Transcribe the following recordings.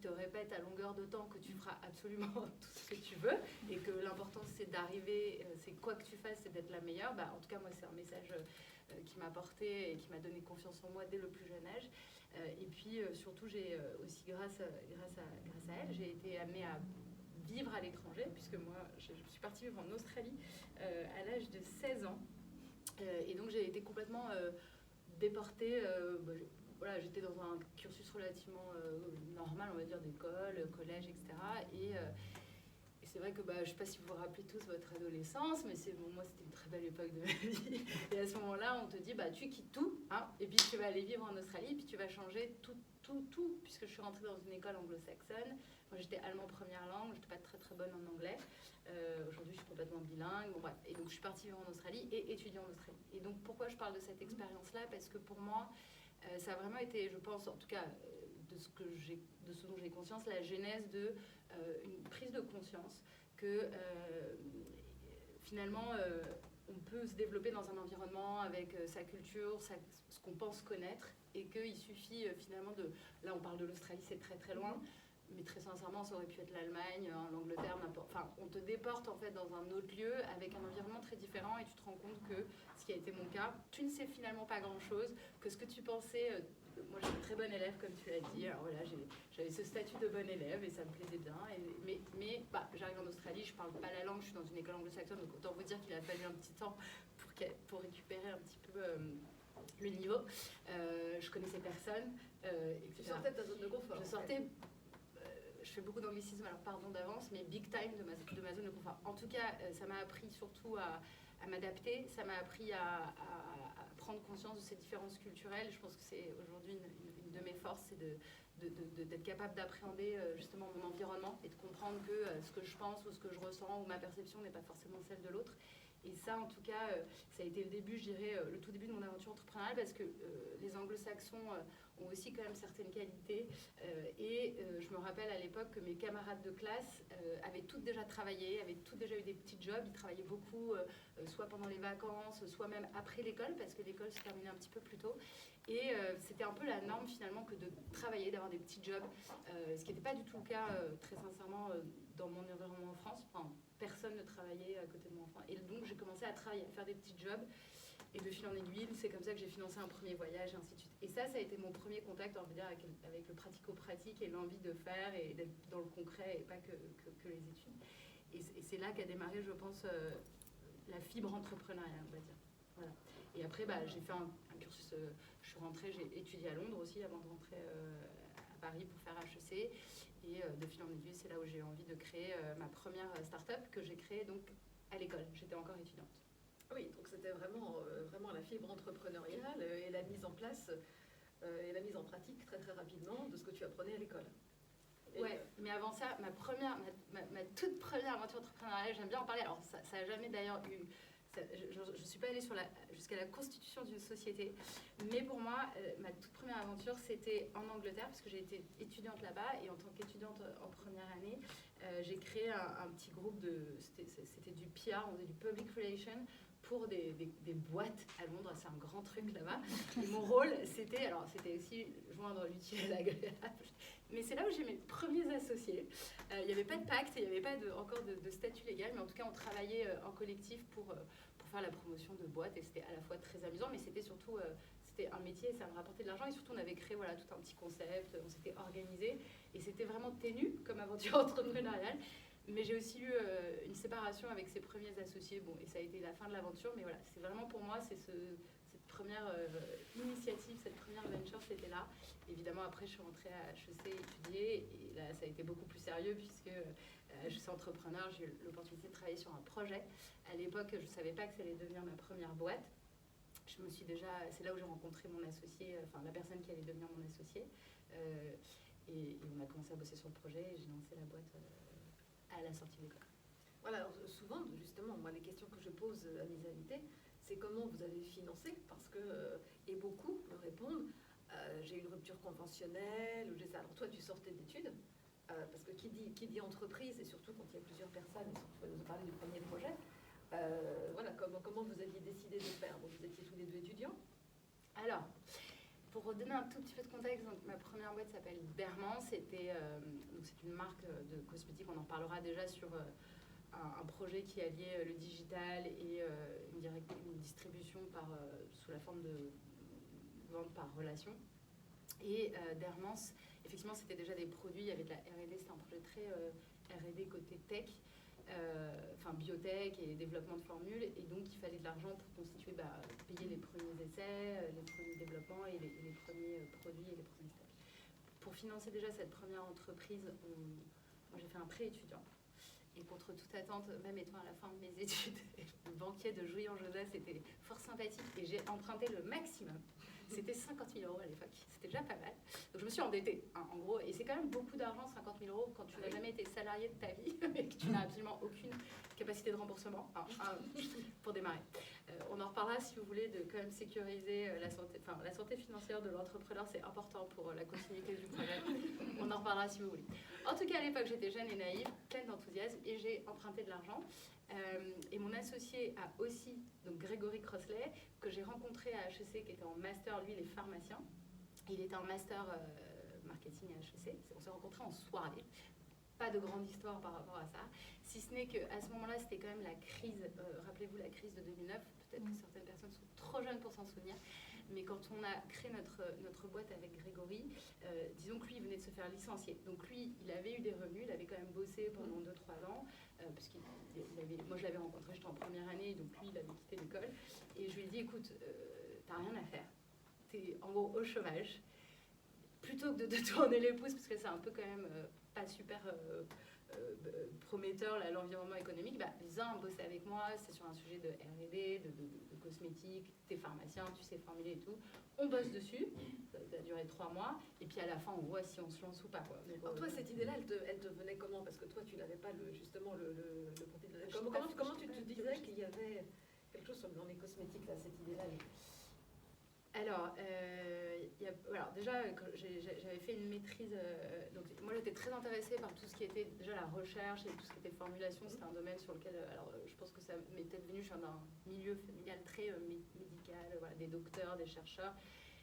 te répète à longueur de temps que tu feras absolument tout ce que tu veux et que l'important c'est d'arriver, c'est quoi que tu fasses, c'est d'être la meilleure. En tout cas, moi, c'est un message qui m'a porté et qui m'a donné confiance en moi dès le plus jeune âge. Et puis, surtout, j'ai aussi, grâce à elle, j'ai été amenée à vivre à l'étranger, puisque moi, je suis partie vivre en Australie à l'âge de 16 ans. Et donc, j'ai été complètement déportée. Voilà, j'étais dans un cursus relativement normal, on va dire, d'école, collège, etc. Et c'est vrai que je ne sais pas si vous vous rappelez tous votre adolescence, mais moi, c'était une très belle époque de ma vie. Et à ce moment-là, on te dit, tu quittes tout, hein, et puis tu vas aller vivre en Australie, puis tu vas changer tout, puisque je suis rentrée dans une école anglo-saxonne. Moi, j'étais allemand première langue, je n'étais pas très très bonne en anglais. Aujourd'hui, je suis complètement bilingue. Bon, bref. Et donc, je suis partie vivre en Australie et étudier en Australie. Et donc, pourquoi je parle de cette expérience-là? Parce que pour moi, ça a vraiment été, je pense, en tout cas, de ce dont j'ai conscience, la genèse de une prise de conscience que finalement, on peut se développer dans un environnement avec sa culture, ce qu'on pense connaître, et qu'il suffit finalement de... Là, on parle de l'Australie, c'est très très loin, mais très sincèrement, ça aurait pu être l'Allemagne, l'Angleterre, n'importe... Enfin, on te déporte en fait dans un autre lieu avec un environnement très différent, et tu te rends compte que, ce qui a été mon cas, tu ne sais finalement pas grand-chose, que ce que tu pensais... moi, j'étais très bonne élève, comme tu l'as dit. Alors voilà, j'avais ce statut de bonne élève et ça me plaisait bien. Mais j'arrive en Australie, je parle pas la langue, je suis dans une école anglo-saxonne, donc autant vous dire qu'il a fallu un petit temps pour récupérer un petit peu le niveau. Je connaissais personne, etc. Tu sortais de ta zone de confort. Je sortais... je fais beaucoup d'anglicisme, alors pardon d'avance, mais big time de ma zone de confort. En tout cas, ça m'a appris surtout à m'adapter, ça m'a appris à prendre conscience de ces différences culturelles. Je pense que c'est aujourd'hui une de mes forces, c'est d'être capable d'appréhender justement mon environnement et de comprendre que ce que je pense ou ce que je ressens ou ma perception n'est pas forcément celle de l'autre. Et ça, en tout cas, ça a été le début, je dirais, le tout début de mon aventure entrepreneuriale, parce que les anglo-saxons ont aussi quand même certaines qualités. Je me rappelle à l'époque que mes camarades de classe avaient toutes déjà travaillé, avaient toutes déjà eu des petits jobs. Ils travaillaient beaucoup, soit pendant les vacances, soit même après l'école, parce que l'école se terminait un petit peu plus tôt. Et c'était un peu la norme finalement que de travailler, d'avoir des petits jobs, ce qui n'était pas du tout le cas, très sincèrement, dans mon environnement en France. Enfin, personne ne travaillait à côté de moi en France. Et donc j'ai commencé à travailler, à faire des petits jobs. Et de fil en aiguille, c'est comme ça que j'ai financé un premier voyage, et ainsi de suite. Et ça a été mon premier contact, on va dire, avec le pratico-pratique et l'envie de faire et d'être dans le concret et pas que les études. Et c'est là qu'a démarré, je pense, la fibre entrepreneuriale, on va dire. Voilà. Et après, j'ai fait un cursus, je suis rentrée, j'ai étudié à Londres aussi avant de rentrer à Paris pour faire HEC. Et de fil en aiguille, c'est là où j'ai eu envie de créer ma première start-up que j'ai créée donc à l'école. J'étais encore étudiante. Oui, donc c'était vraiment la fibre entrepreneuriale et la mise en place et la mise en pratique très très rapidement de ce que tu apprenais à l'école. Ouais, mais avant ça, ma toute première aventure entrepreneuriale, j'aime bien en parler. Alors ça n'a jamais d'ailleurs eu... Je ne suis pas allée jusqu'à la constitution d'une société, mais pour moi, ma toute première aventure, c'était en Angleterre, parce que j'ai été étudiante là-bas, et en tant qu'étudiante en première année, j'ai créé un petit groupe c'était du PR, on faisait du Public Relations, pour des boîtes à Londres, c'est un grand truc là-bas. Et mon rôle, c'était aussi joindre l'utile à l'agréable. Mais c'est là où j'ai mes premiers associés. Il n'y avait pas de pacte, il n'y avait pas encore de statut légal, mais en tout cas, on travaillait en collectif pour faire la promotion de boîtes, et c'était à la fois très amusant, mais c'était surtout c'était un métier, ça me rapportait de l'argent, et surtout on avait créé tout un petit concept, on s'était organisé, et c'était vraiment ténu comme aventure entrepreneuriale. Mais j'ai aussi eu une séparation avec ses premiers associés, et ça a été la fin de l'aventure, mais voilà, c'est vraiment pour moi, c'est cette première initiative, cette première venture, c'était là. Évidemment, après, je suis rentrée à HEC étudier, et là, ça a été beaucoup plus sérieux, puisque je suis entrepreneur, j'ai eu l'opportunité de travailler sur un projet. À l'époque, je ne savais pas que ça allait devenir ma première boîte. C'est là où j'ai rencontré mon associé, la personne qui allait devenir mon associé. Et on a commencé à bosser sur le projet, et j'ai lancé la boîte à la sortie de l'école. Voilà, alors souvent, justement, moi, les questions que je pose à mes invités, c'est comment vous avez financé, parce que, et beaucoup me répondent, j'ai une rupture conventionnelle, ou j'ai ça. Alors toi, tu sortais d'études, parce que qui dit entreprise, et surtout quand il y a plusieurs personnes, tu vas nous parler du premier projet, comment vous aviez décidé de faire? Bon, vous étiez tous les deux étudiants. Alors, pour redonner un tout petit peu de contexte, donc ma première boîte s'appelle Dermans. C'est une marque de cosmétiques. On en parlera déjà sur un projet qui alliait le digital et une distribution sous la forme de vente par relation. Et Dermans, effectivement, c'était déjà des produits. Il y avait de la R&D. C'était un projet très R&D côté tech. Biotech et développement de formules, et donc il fallait de l'argent pour constituer, payer les premiers essais, les premiers développements et les premiers produits et les premiers stocks. Pour financer déjà cette première entreprise, moi j'ai fait un prêt étudiant, et contre toute attente, même étant à la fin de mes études, le banquier de Jouy-en-Josas était fort sympathique et j'ai emprunté le maximum. C'était 50 000 € à l'époque, c'était déjà pas mal. Donc je me suis endettée, en gros, et c'est quand même beaucoup d'argent, 50 000 € quand tu n'as jamais été salarié de ta vie et que tu n'as absolument aucune capacité de remboursement pour démarrer. On en reparlera si vous voulez de quand même sécuriser la santé financière de l'entrepreneur, c'est important pour la continuité du projet. On en reparlera si vous voulez. En tout cas, à l'époque, j'étais jeune et naïve, pleine d'enthousiasme, et j'ai emprunté de l'argent. Et mon associé a aussi, donc Grégory Crossley, que j'ai rencontré à HEC, qui était en master, lui il est pharmacien, il était en master marketing à HEC, on s'est rencontrés en soirée, pas de grande histoire par rapport à ça, si ce n'est qu'à ce moment-là c'était quand même la crise, rappelez-vous la crise de 2009, peut-être que certaines personnes sont trop jeunes pour s'en souvenir, mais quand on a créé notre boîte avec Grégory, disons que lui il venait de se faire licencier, donc lui il avait eu des revenus, il avait quand même bossé pendant 2-3 ans, parce que moi je l'avais rencontré, j'étais en première année, donc lui il avait quitté l'école, et je lui ai dit écoute, t'as rien à faire, t'es en gros au chômage, plutôt que de te tourner les pouces, parce que c'est un peu quand même pas super prometteur l'environnement économique, viens bosser avec moi, c'est sur un sujet de R&D, de cosmétiques, t'es pharmacien, tu sais formuler et tout, on bosse dessus, ça a duré 3 mois, et puis à la fin on voit si on se lance ou pas. Quoi. Donc, alors toi cette idée-là, elle te venait comment? Parce que toi tu n'avais pas justement le comment tu te disais qu'il y avait quelque chose dans les cosmétiques là, cette idée-là? Alors déjà, j'avais fait une maîtrise. Donc moi, j'étais très intéressée par tout ce qui était déjà la recherche et tout ce qui était formulation. C'était un domaine sur lequel, je pense que ça m'est peut-être venu. Je viens d'un milieu familial très médical, des docteurs, des chercheurs.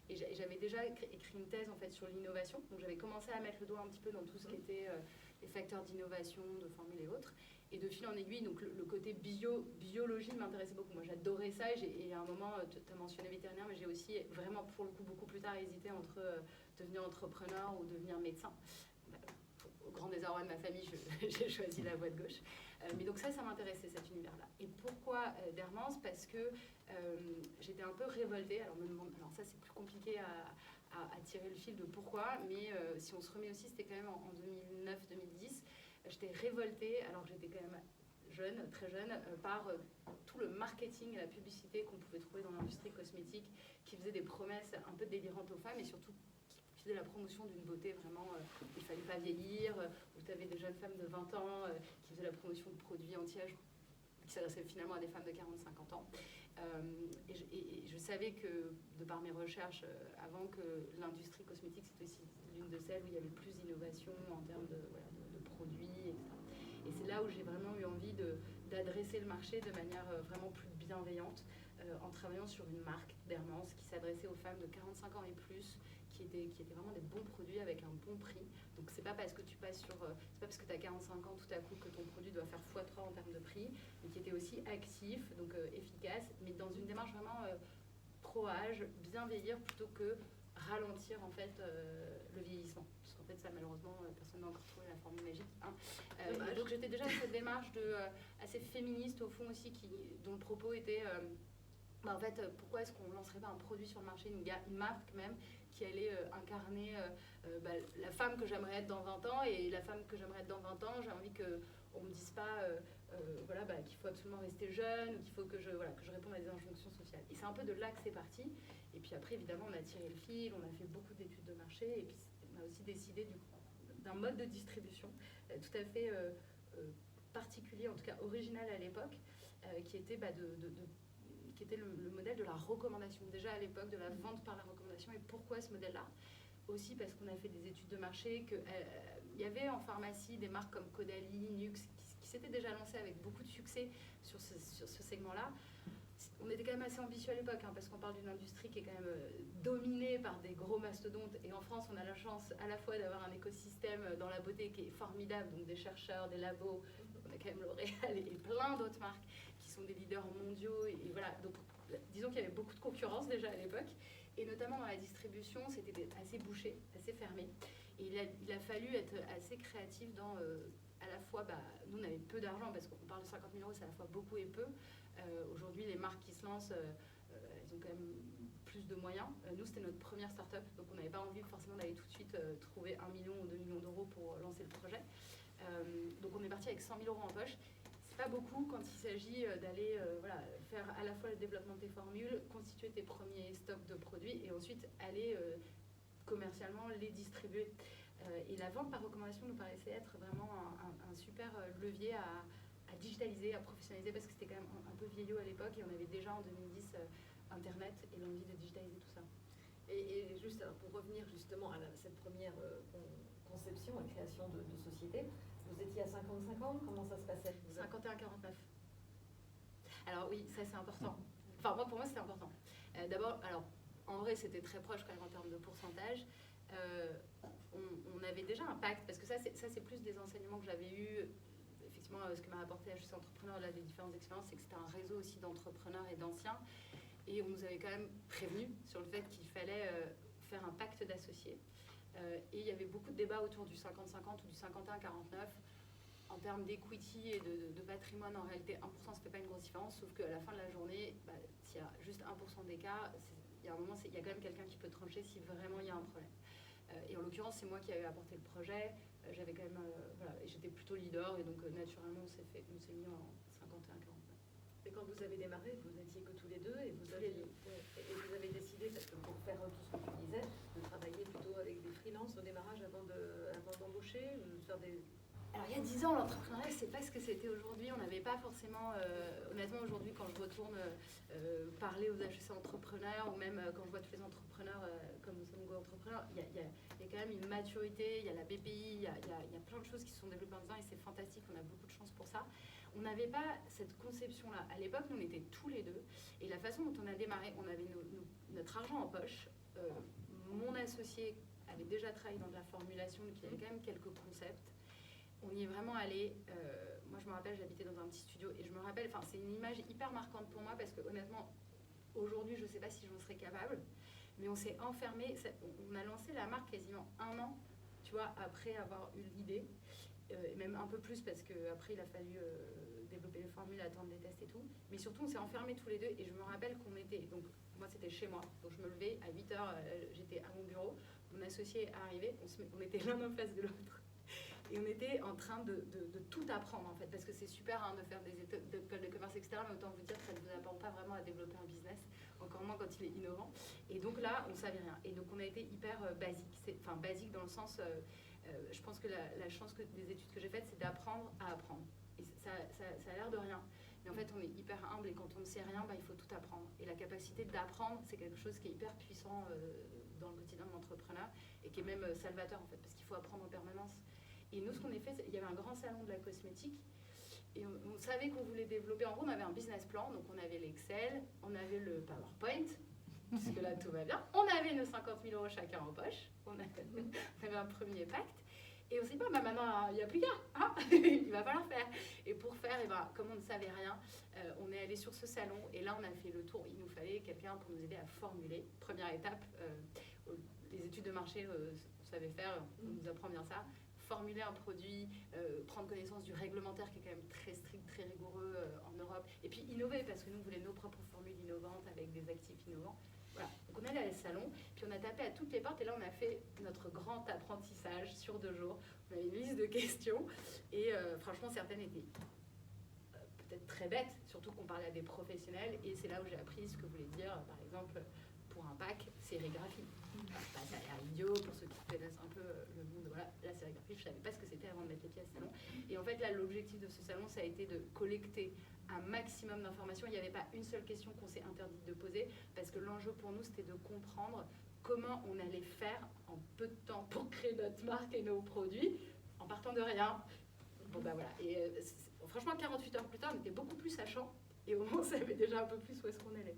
Et j'avais déjà écrit une thèse en fait sur l'innovation. Donc j'avais commencé à mettre le doigt un petit peu dans tout ce qui était les facteurs d'innovation, de formules et autres. Et de fil en aiguille, donc le côté biologie m'intéressait beaucoup. Moi, j'adorais ça. Et à un moment, tu as mentionné vétérinaire, mais j'ai aussi vraiment, pour le coup, beaucoup plus tard hésité entre devenir entrepreneur ou devenir médecin. Au grand désarroi de ma famille, j'ai choisi la voie de gauche. Mais donc ça m'intéressait, cet univers-là. Et pourquoi Dermans? Parce que j'étais un peu révoltée. Alors ça, c'est plus compliqué à tirer le fil de pourquoi. Mais si on se remet aussi, c'était quand même en 2009-2010. J'étais révoltée, alors que j'étais quand même jeune, très jeune, par tout le marketing et la publicité qu'on pouvait trouver dans l'industrie cosmétique, qui faisait des promesses un peu délirantes aux femmes et surtout qui faisait la promotion d'une beauté vraiment où il ne fallait pas vieillir, où tu avais des jeunes femmes de 20 ans qui faisaient la promotion de produits anti-âge qui s'adressaient finalement à des femmes de 40-50 ans. Et je savais que, de par mes recherches, avant que l'industrie cosmétique, c'était aussi l'une de celles où il y avait le plus d'innovation en termes de produits, etc. Et c'est là où j'ai vraiment eu envie d'adresser le marché de manière vraiment plus bienveillante, en travaillant sur une marque Dermans qui s'adressait aux femmes de 45 ans et plus, qui étaient vraiment des bons produits avec un bon prix. Donc c'est pas parce que tu passes c'est pas parce que tu as 45 ans tout à coup que ton produit doit faire x3 en termes de prix, mais qui était aussi actif, donc efficace, mais dans une démarche vraiment pro-âge, bien vieillir plutôt que ralentir en fait le vieillissement. Parce qu'en fait ça malheureusement personne n'a encore trouvé la formule magique. Donc j'étais déjà dans cette démarche assez féministe au fond aussi, dont le propos était en fait pourquoi est-ce qu'on ne lancerait pas un produit sur le marché, une marque même, qui allait incarner la femme que j'aimerais être dans 20 ans, et la femme que j'aimerais être dans 20 ans, j'ai envie qu'on ne me dise pas qu'il faut absolument rester jeune, ou qu'il faut que je réponde à des injonctions sociales. Et c'est un peu de là que c'est parti. Et puis après, évidemment, on a tiré le fil, on a fait beaucoup d'études de marché, et puis on a aussi décidé d'un mode de distribution tout à fait particulier, en tout cas original à l'époque, qui était qui était le modèle de la recommandation. Déjà à l'époque, de la vente par la recommandation. Et pourquoi ce modèle-là? Aussi parce qu'on a fait des études de marché, qu'il y avait en pharmacie des marques comme Caudalie, Nux, qui s'étaient déjà lancées avec beaucoup de succès sur ce segment-là. on était quand même assez ambitieux à l'époque, hein, parce qu'on parle d'une industrie qui est quand même dominée par des gros mastodontes. Et en France, on a la chance à la fois d'avoir un écosystème dans la beauté qui est formidable, donc des chercheurs, des labos, on a quand même L'Oréal et plein d'autres marques qui sont des leaders mondiaux. Et voilà, donc disons qu'il y avait beaucoup de concurrence déjà à l'époque. Et notamment dans la distribution, c'était assez bouché, assez fermé. Et il a fallu être assez créatif dans, à la fois, nous on avait peu d'argent, parce qu'on parle de 50 000 €, c'est à la fois beaucoup et peu. Aujourd'hui, les marques qui se lancent, elles ont quand même plus de moyens. Nous, c'était notre première start-up, donc on n'avait pas envie forcément d'aller tout de suite trouver 1 million ou 2 millions d'euros pour lancer le projet. Donc on est parti avec 100 000 € en poche. C'est pas beaucoup quand il s'agit d'aller faire à la fois le développement de tes formules, constituer tes premiers stocks de produits et ensuite aller commercialement les distribuer. Et la vente par recommandation nous paraissait être vraiment un super levier à digitaliser, à professionnaliser, parce que c'était quand même un peu vieillot à l'époque et on avait déjà en 2010 Internet et l'envie de digitaliser tout ça. Et juste alors, pour revenir justement à cette première conception et création de société, vous étiez à 50-50, comment ça se passait? 51-49. Alors oui, ça c'est important. Enfin, pour moi c'était important. D'abord, alors en vrai c'était très proche quand même en termes de pourcentage. On avait déjà un pacte, parce que ça c'est plus des enseignements que j'avais eus. Effectivement, ce que m'a apporté HEC Entrepreneur, là, des différentes expériences, c'est que c'était un réseau aussi d'entrepreneurs et d'anciens. Et on nous avait quand même prévenu sur le fait qu'il fallait faire un pacte d'associés. Et il y avait beaucoup de débats autour du 50-50 ou du 51-49. En termes d'equity et de patrimoine, en réalité, 1% ça ne fait pas une grosse différence, sauf qu'à la fin de la journée, s'il y a juste 1% d'écart, il y a un moment, il y a quand même quelqu'un qui peut trancher si vraiment il y a un problème. Et en l'occurrence, c'est moi qui avais apporté le projet. J'avais quand même, et j'étais plutôt leader, et donc naturellement, on s'est mis en 51-49. Et quand vous avez démarré, vous n'étiez que tous les deux, et vous avez décidé, parce que pour faire tout ce que tu disais, de travailler plutôt avec des freelances au démarrage avant d'embaucher, ou de faire des... Alors il y a 10 ans, l'entrepreneuriat, c'est pas ce que c'était aujourd'hui. On n'avait pas forcément, honnêtement aujourd'hui, quand je retourne parler aux HEC entrepreneurs, ou même quand je vois tous les entrepreneurs comme nous sommes entrepreneurs, il y a quand même une maturité, il y a la BPI, il y a plein de choses qui se sont développées en disant, et c'est fantastique, on a beaucoup de chance pour ça. On n'avait pas cette conception-là. À l'époque, nous, on était tous les deux, et la façon dont on a démarré, on avait notre argent en poche. Mon associé avait déjà travaillé dans de la formulation, donc il y avait quand même quelques concepts. On y est vraiment allé. Moi, je me rappelle, j'habitais dans un petit studio, et je me rappelle, c'est une image hyper marquante pour moi, parce que honnêtement, aujourd'hui, je ne sais pas si j'en serais capable, mais on s'est enfermé. On a lancé la marque quasiment 1 an, tu vois, après avoir eu l'idée, et même un peu plus, parce qu'après, il a fallu développer les formules, attendre les tests et tout. Mais surtout, on s'est enfermés tous les deux, et je me rappelle qu'on était, donc moi, c'était chez moi, donc je me levais à 8 h, j'étais à mon bureau, mon associé est arrivé, on était l'un en face de l'autre. Et on était en train de tout apprendre, en fait, parce que c'est super de faire des écoles de commerce, etc. Mais autant vous dire que ça ne vous apprend pas vraiment à développer un business, encore moins quand il est innovant. Et donc là, on ne savait rien. Et donc on a été hyper basique. Enfin, basique dans le sens, je pense que la chance des études que j'ai faites, c'est d'apprendre à apprendre. Et ça a l'air de rien. Mais en fait, on est hyper humble, et quand on ne sait rien, il faut tout apprendre. Et la capacité d'apprendre, c'est quelque chose qui est hyper puissant dans le quotidien de l'entrepreneur, et qui est même salvateur, en fait, parce qu'il faut apprendre en permanence. Et nous, ce qu'on a fait, il y avait un grand salon de la cosmétique, et on savait qu'on voulait développer. En gros, on avait un business plan, donc on avait l'Excel, on avait le PowerPoint, puisque là, tout va bien. On avait nos 50 000 € chacun en poche, on avait un premier pacte, et on s'est dit, maintenant, il n'y a plus qu'à, hein il va falloir faire. Et pour faire, comme on ne savait rien, on est allé sur ce salon, et là, on a fait le tour. Il nous fallait quelqu'un pour nous aider à formuler. Première étape, les études de marché, on savait faire, on nous apprend bien ça. Formuler un produit, prendre connaissance du réglementaire qui est quand même très strict, très rigoureux en Europe, et puis innover, parce que nous, on voulait nos propres formules innovantes avec des actifs innovants. Voilà. Donc on est allé à ce salon, puis on a tapé à toutes les portes, et là on a fait notre grand apprentissage sur 2 jours. On avait une liste de questions, et franchement certaines étaient peut-être très bêtes, surtout qu'on parlait à des professionnels, et c'est là où j'ai appris ce que voulait dire, par exemple, pour un pack, sérigraphie. Ça a l'air idiot pour ceux qui connaissent un peu le monde. Voilà, la sérigraphie, je ne savais pas ce que c'était avant de mettre les pieds à ce salon. Et en fait, là, l'objectif de ce salon, ça a été de collecter un maximum d'informations. Il n'y avait pas une seule question qu'on s'est interdit de poser, parce que l'enjeu pour nous, c'était de comprendre comment on allait faire en peu de temps pour créer notre marque et nos produits, en partant de rien. Bon, voilà. Et franchement, 48 heures plus tard, on était beaucoup plus sachant Et au moins, on savait déjà un peu plus où est-ce qu'on allait.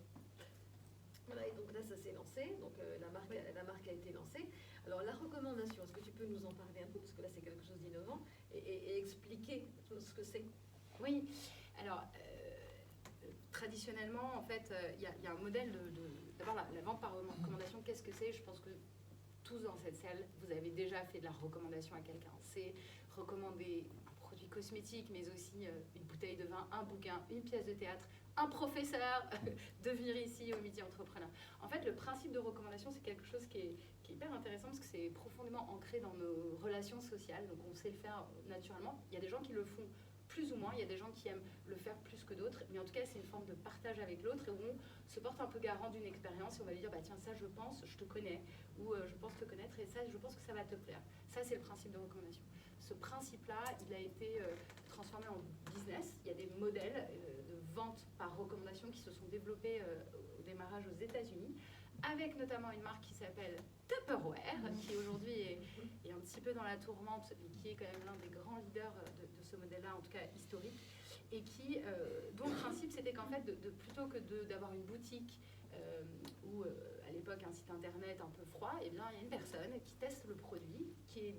Voilà, et donc là, ça s'est lancé, donc la marque a été lancée. Alors la recommandation, est-ce que tu peux nous en parler un peu, parce que là c'est quelque chose d'innovant, et expliquer ce que c'est? Oui, alors traditionnellement, en fait, il y a un modèle d'abord la vente par recommandation, qu'est-ce que c'est? Je pense que tous dans cette salle, vous avez déjà fait de la recommandation à quelqu'un. C'est recommander un produit cosmétique, mais aussi une bouteille de vin, un bouquin, une pièce de théâtre, un professeur, de venir ici au Midi Entrepreneur. En fait, le principe de recommandation, c'est quelque chose qui est hyper intéressant parce que c'est profondément ancré dans nos relations sociales, donc on sait le faire naturellement. Il y a des gens qui le font plus ou moins, il y a des gens qui aiment le faire plus que d'autres, mais en tout cas c'est une forme de partage avec l'autre et où on se porte un peu garant d'une expérience et on va lui dire bah tiens ça je pense, je te connais, ou je pense te connaître et ça je pense que ça va te plaire. Ça c'est le principe de recommandation. Ce principe-là, il a été transformé en business. Il y a des modèles de vente par recommandation qui se sont développés au démarrage aux États-Unis, avec notamment une marque qui s'appelle Tupperware, qui aujourd'hui est un petit peu dans la tourmente, mais qui est quand même l'un des grands leaders de ce modèle-là, en tout cas historique, et qui, dont le principe c'était qu'en fait, plutôt que d'avoir une boutique ou à l'époque un site internet un peu froid, eh bien il y a une personne qui teste le produit, qui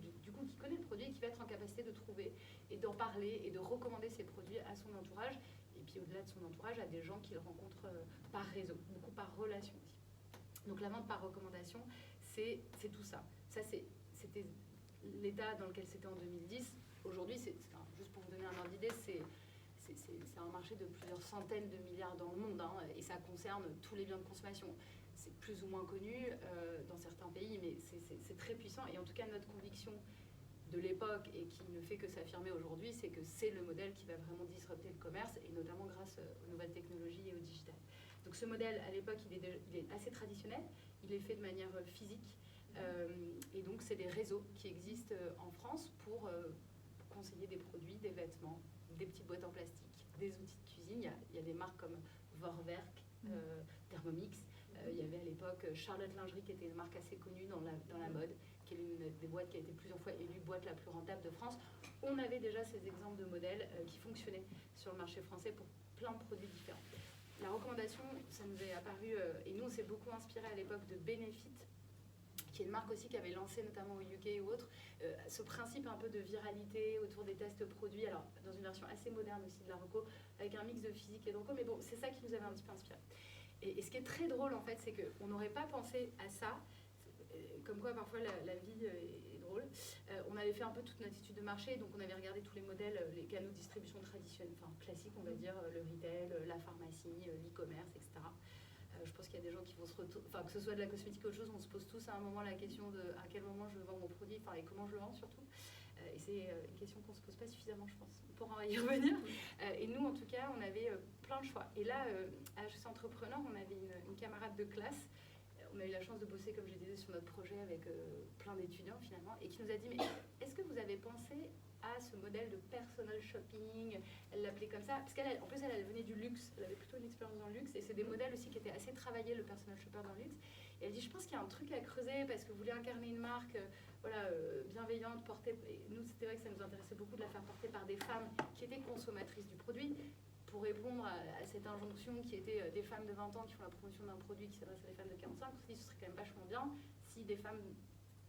connaît le produit et qui va être en capacité de trouver et d'en parler et de recommander ses produits à son entourage, et puis au-delà de son entourage, à des gens qu'il rencontre par réseau, beaucoup par relation aussi. Donc la vente par recommandation, c'est tout ça. Ça, c'était l'état dans lequel c'était en 2010. Aujourd'hui, juste pour vous donner un ordre d'idée, c'est un marché de plusieurs centaines de milliards dans le monde, hein, et ça concerne tous les biens de consommation. C'est plus ou moins connu dans certains pays, mais c'est très puissant. Et en tout cas, notre conviction de l'époque, et qui ne fait que s'affirmer aujourd'hui, c'est que c'est le modèle qui va vraiment disrupter le commerce, et notamment grâce aux nouvelles technologies et au digital. Donc ce modèle, à l'époque, il est assez traditionnel, il est fait de manière physique, et donc c'est des réseaux qui existent en France pour conseiller des produits, des vêtements, des petites boîtes en plastique, des outils de cuisine. Il y a des marques comme Vorwerk, Thermomix. Il y avait à l'époque Charlotte Lingerie, qui était une marque assez connue dans la mode, qui est l'une des boîtes qui a été plusieurs fois élue boîte la plus rentable de France. On avait déjà ces exemples de modèles qui fonctionnaient sur le marché français pour plein de produits différents. La recommandation, ça nous est apparu, et nous on s'est beaucoup inspiré à l'époque de Benefit, qui est une marque aussi qui avait lancé notamment au UK ou autre, ce principe un peu de viralité autour des tests produits, alors dans une version assez moderne aussi de la reco, avec un mix de physique et de reco, mais bon, c'est ça qui nous avait un petit peu inspiré. Et ce qui est très drôle en fait, c'est qu'on n'aurait pas pensé à ça, comme quoi parfois la vie est drôle. On avait fait un peu toute notre étude de marché, donc on avait regardé tous les modèles, les canaux de distribution traditionnels, enfin classiques on va dire, le retail, la pharmacie, l'e-commerce, etc. Je pense qu'il y a des gens qui vont se retourner, enfin que ce soit de la cosmétique ou autre chose, on se pose tous à un moment la question de à quel moment je vends mon produit, enfin et comment je le vends surtout. Et c'est une question qu'on ne se pose pas suffisamment, je pense. On pourra y revenir. Et nous, en tout cas, on avait plein de choix. Et là, à HEC Entrepreneur, on avait une camarade de classe. On a eu la chance de bosser, comme je disais, sur notre projet avec plein d'étudiants finalement, et qui nous a dit mais est-ce que vous avez pensé à ce modèle de personal shopping? Elle l'appelait comme ça, parce qu'en plus elle venait du luxe, elle avait plutôt une expérience dans le luxe, et c'est des modèles aussi qui étaient assez travaillés, le personal shopper dans le luxe. Et elle dit je pense qu'il y a un truc à creuser, parce que vous voulez incarner une marque bienveillante, portée, et nous c'était vrai que ça nous intéressait beaucoup de la faire porter par des femmes qui étaient consommatrices du produit, pour répondre à cette injonction qui était des femmes de 20 ans qui font la promotion d'un produit qui s'adresse à des femmes de 45, on se dit ce serait quand même vachement bien si des femmes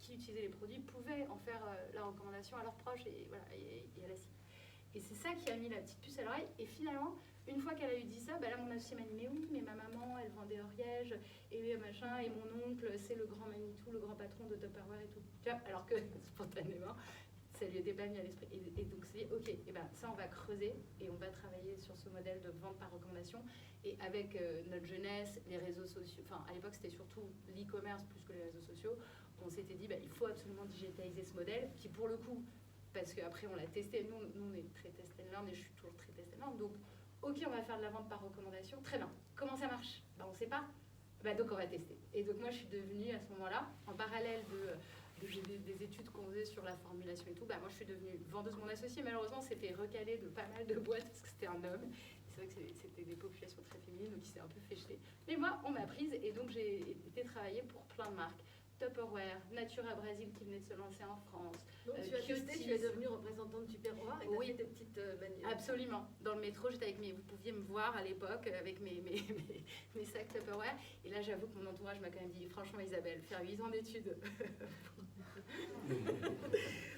qui utilisaient les produits pouvaient en faire la recommandation à leurs proches et à la cible. Et c'est ça qui a mis la petite puce à l'oreille. Et finalement, une fois qu'elle a eu dit ça, bah là mon associé m'a dit mais oui, mais ma maman elle vendait Oriège et machin, et mon oncle c'est le grand Manitou, le grand patron de Tupperware et tout. Tu vois, alors que spontanément ça lui était pas mis à l'esprit. Et donc c'est dit, ok, et ben ça on va creuser et on va travailler sur ce modèle de vente par recommandation. Et avec notre jeunesse, les réseaux sociaux, enfin à l'époque c'était surtout l'e-commerce plus que les réseaux sociaux, on s'était dit, il faut absolument digitaliser ce modèle, qui pour le coup, parce qu'après on l'a testé, nous on est très test and learn et je suis toujours très test and learn, donc ok on va faire de la vente par recommandation, très bien. Comment ça marche? On ne sait pas. Donc on va tester. Et donc moi je suis devenue à ce moment-là, en parallèle des études qu'on faisait sur la formulation et tout, moi je suis devenue vendeuse. Mon associé malheureusement s'est fait recaler de pas mal de boîtes parce que c'était un homme. C'est vrai que c'était des populations très féminines, donc il s'est un peu fait jeter. Mais moi on m'a prise et donc j'ai été travailler pour plein de marques. Tupperware, Natura Brasil qui venait de se lancer en France. Donc tu as testé, tu es devenue représentante du Tupperware et tu as fait tes petites manières. Absolument. Dans le métro, j'étais avec vous pouviez me voir à l'époque avec mes sacs Tupperware. Et là, j'avoue que mon entourage m'a quand même dit, franchement Isabelle, faire 8 ans d'études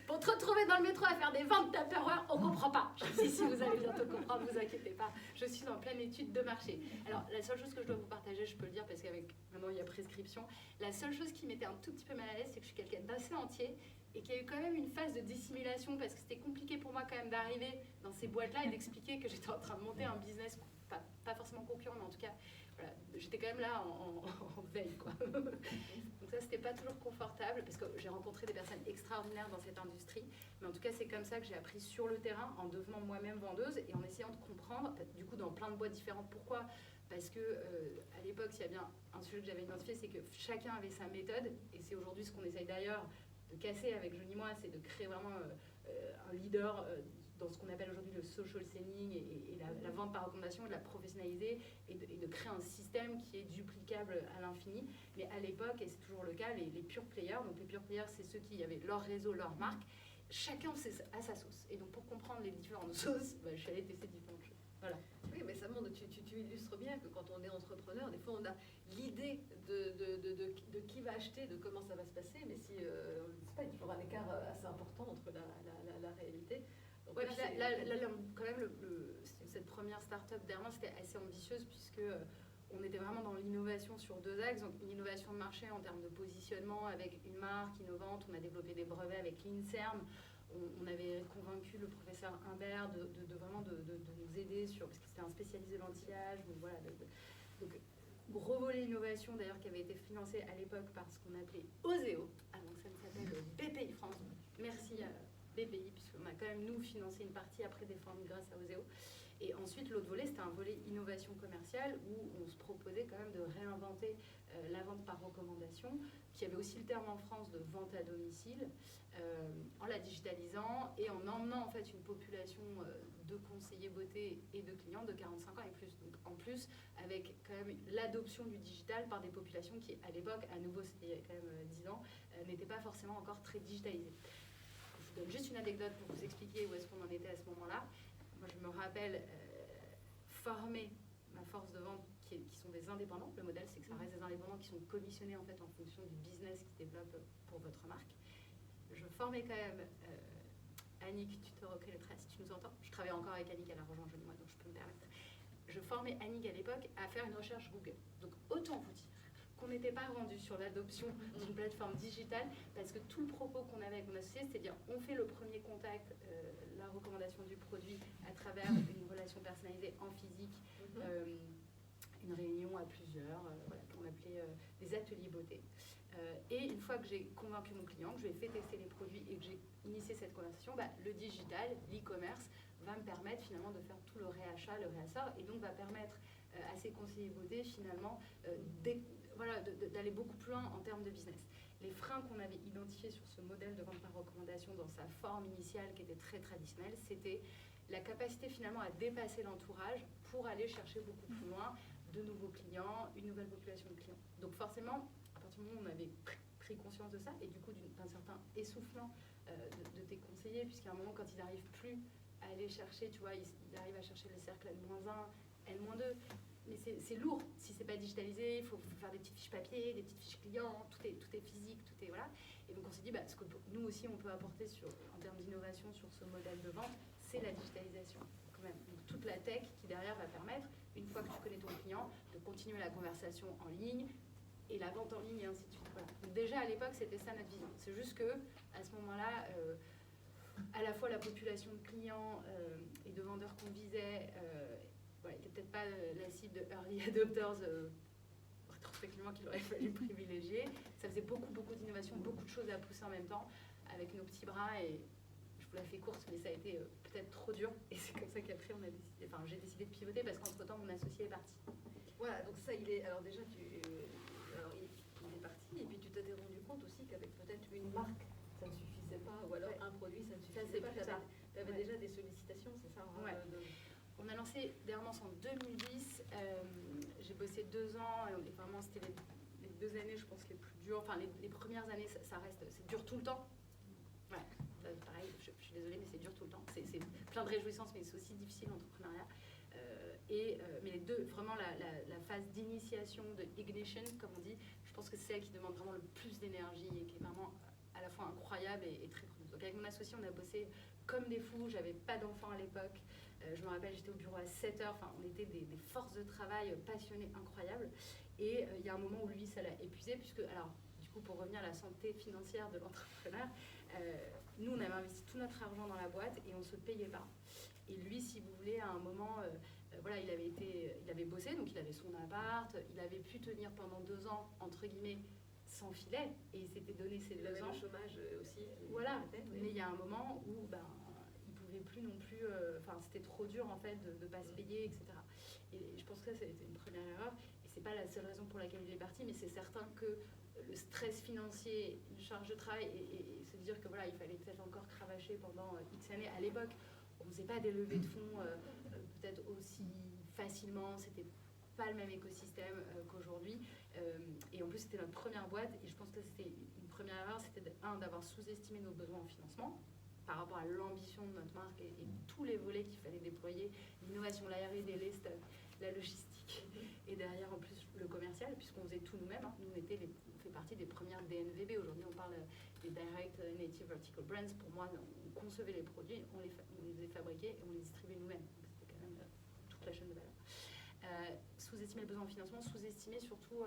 pour te retrouver dans le métro à faire des ventes Tupperware, on comprend pas. Je dis, si vous allez bientôt comprendre, vous inquiétez pas. Je suis en pleine étude de marché. Alors, la seule chose que je dois vous partager, je peux le dire parce qu'avec maintenant il y a prescription, la seule chose qui m'était un tout petit peu mal à l'aise, c'est que je suis quelqu'un d'assez entier et qu'il y a eu quand même une phase de dissimulation parce que c'était compliqué pour moi quand même d'arriver dans ces boîtes-là et d'expliquer que j'étais en train de monter un business, pas forcément concurrent, mais en tout cas, voilà, j'étais quand même là en veille, quoi. Donc ça, c'était pas toujours confortable parce que j'ai rencontré des personnes extraordinaires dans cette industrie, mais en tout cas, c'est comme ça que j'ai appris sur le terrain en devenant moi-même vendeuse et en essayant de comprendre, du coup, dans plein de boîtes différentes. Pourquoi ? Parce que à l'époque, s'il y a bien un sujet que j'avais identifié, c'est que chacun avait sa méthode, et c'est aujourd'hui ce qu'on essaye d'ailleurs de casser avec Johnny Moi, c'est de créer vraiment un leader dans ce qu'on appelle aujourd'hui le social selling et la vente par recommandation, de la professionnaliser et de créer un système qui est duplicable à l'infini. Mais à l'époque, et c'est toujours le cas, les pure players, donc les pure players, c'est ceux qui avaient leur réseau, leur marque, chacun a sa sauce. Et donc pour comprendre les différentes sauces, je suis allée tester différentes choses. Voilà. Oui, mais ça montre, tu illustres bien que quand on est entrepreneur, des fois on a l'idée de qui va acheter, de comment ça va se passer, mais si, c'est pas, il y a toujours un écart assez important entre la réalité. Donc, ouais, là, quand même, cette première start-up derrière, c'était assez ambitieuse puisque on était vraiment dans l'innovation sur 2 axes. Donc une innovation de marché en termes de positionnement avec une marque innovante. On a développé des brevets avec l'INSERM. On avait convaincu le professeur Humbert de vraiment de nous aider sur, parce que c'était un spécialiste de l'anti-âge. Donc voilà, donc gros volet innovation d'ailleurs qui avait été financé à l'époque par ce qu'on appelait OSEO, avant que ça ne s'appelle BPI France. Merci à BPI, puisqu'on a quand même nous financé une partie après des formes grâce à OSEO. Et ensuite, l'autre volet, c'était un volet innovation commerciale où on se proposait quand même de réinventer la vente par recommandation, qui avait aussi le terme en France de vente à domicile, en la digitalisant et en emmenant en fait une population de conseillers beauté et de clients de 45 ans et plus. Donc en plus, avec quand même l'adoption du digital par des populations qui, à l'époque, à nouveau, c'était il y a quand même 10 ans, n'étaient pas forcément encore très digitalisées. Je vous donne juste une anecdote pour vous expliquer où est-ce qu'on en était à ce moment-là. Moi, je me rappelle former ma force de vente qui sont des indépendants. Le modèle, c'est que ça reste des indépendants qui sont commissionnés en fait en fonction du business qu'ils développent pour votre marque. Je formais quand même Annick, tu te reconnaîtras si tu nous entends. Je travaille encore avec Annick, elle a rejoint Johnny Moi, donc je peux me permettre. Je formais Annick à l'époque à faire une recherche Google. Donc autant vous dire qu'on n'était pas rendu sur l'adoption d'une plateforme digitale parce que tout le propos qu'on avait avec mon associé, c'est-à-dire on fait le premier contact, la recommandation du produit à travers une relation personnalisée en physique, une réunion à plusieurs, voilà, qu'on appelait des ateliers beauté. Et une fois que j'ai convaincu mon client, que je lui ai fait tester les produits et que j'ai initié cette conversation, le digital, l'e-commerce va me permettre finalement de faire tout le réachat, le réassort, et donc va permettre à ces conseillers beauté finalement d'aller beaucoup plus loin en termes de business. Les freins qu'on avait identifiés sur ce modèle de vente par recommandation dans sa forme initiale qui était très traditionnelle, c'était la capacité finalement à dépasser l'entourage pour aller chercher beaucoup plus loin de nouveaux clients, une nouvelle population de clients. Donc forcément, à partir du moment où on avait pris conscience de ça et du coup d'un certain essoufflement de tes conseillers, puisqu'à un moment quand ils n'arrivent plus à aller chercher, tu vois, ils arrivent à chercher le cercle N-1, N-2, mais c'est lourd si c'est pas digitalisé. Il faut faire des petites fiches papier, des petites fiches clients, tout est physique, tout est voilà. Et donc on s'est dit, ce que nous aussi on peut apporter en termes d'innovation sur ce modèle de vente, c'est la digitalisation quand même. Donc toute la tech qui derrière va permettre, une fois que tu connais ton client, de continuer la conversation en ligne et la vente en ligne et ainsi de suite. Voilà. Donc déjà à l'époque c'était ça notre vision. C'est juste que à ce moment-là, à la fois la population de clients et de vendeurs qu'on visait n'était peut-être pas la cible de early adopters rétrospectivement qu'il aurait fallu privilégier. Ça faisait beaucoup d'innovation, beaucoup de choses à pousser en même temps avec nos petits bras et je vous la fais courte, mais ça a été peut-être trop dur et c'est comme ça qu'après j'ai décidé de pivoter parce qu'entre-temps mon associé est parti. Voilà, donc ça il est, alors déjà il est parti et puis tu t'es rendu compte aussi qu'avec peut-être une marque ça ne suffisait pas ou alors un produit ça ne suffisait pas. Tu avais déjà des sollicitations, c'est ça On a lancé Dermance en 2010, j'ai bossé 2 ans, et vraiment c'était les 2 années, je pense, les plus dures. Enfin, les premières années, ça reste, c'est dur tout le temps. Ouais, pareil, je suis désolée, mais c'est dur tout le temps. C'est plein de réjouissances, mais c'est aussi difficile l'entrepreneuriat. Mais les deux, vraiment la phase d'initiation, de ignition, comme on dit, je pense que c'est celle qui demande vraiment le plus d'énergie et qui est vraiment à la fois incroyable et très preneuse. Donc avec mon associé, on a bossé comme des fous. J'avais pas d'enfants à l'époque. Je me rappelle, j'étais au bureau à 7 heures. Enfin, on était des forces de travail passionnées, incroyables. Et il y a un moment où lui, ça l'a épuisé, puisque, alors, du coup, pour revenir à la santé financière de l'entrepreneur, nous, on avait investi tout notre argent dans la boîte et on ne se payait pas. Et lui, si vous voulez, à un moment, voilà, il avait bossé, donc il avait son appart, il avait pu tenir pendant 2 ans, entre guillemets, sans filet, et il s'était donné ses 2 ans. Il avait le chômage aussi. Voilà, mais il y a un moment où il pouvait plus non plus, c'était trop dur en fait de ne pas se payer, etc. Et je pense que ça a été une première erreur, et c'est pas la seule raison pour laquelle il est parti, mais c'est certain que le stress financier, une charge de travail, et se dire que voilà, il fallait peut-être encore cravacher pendant X années. À l'époque, on ne faisait pas des levées de fonds peut-être aussi facilement, c'était pas le même écosystème qu'aujourd'hui. Et en plus, c'était notre première boîte, et je pense que c'était une première erreur, c'était d'avoir sous-estimé nos besoins en financement par rapport à l'ambition de notre marque et tous les volets qu'il fallait déployer, l'innovation, la R&D, les stocks, la logistique, et derrière en plus le commercial, puisqu'on faisait tout nous-mêmes. Nous, on fait partie des premières DNVB. Aujourd'hui, on parle des Direct Native Vertical Brands. Pour moi, on concevait les produits, on les faisait fabriquer et on les distribuait nous-mêmes. Donc, c'était quand même toute la chaîne de valeur. Sous-estimer le besoin en financement, sous-estimer surtout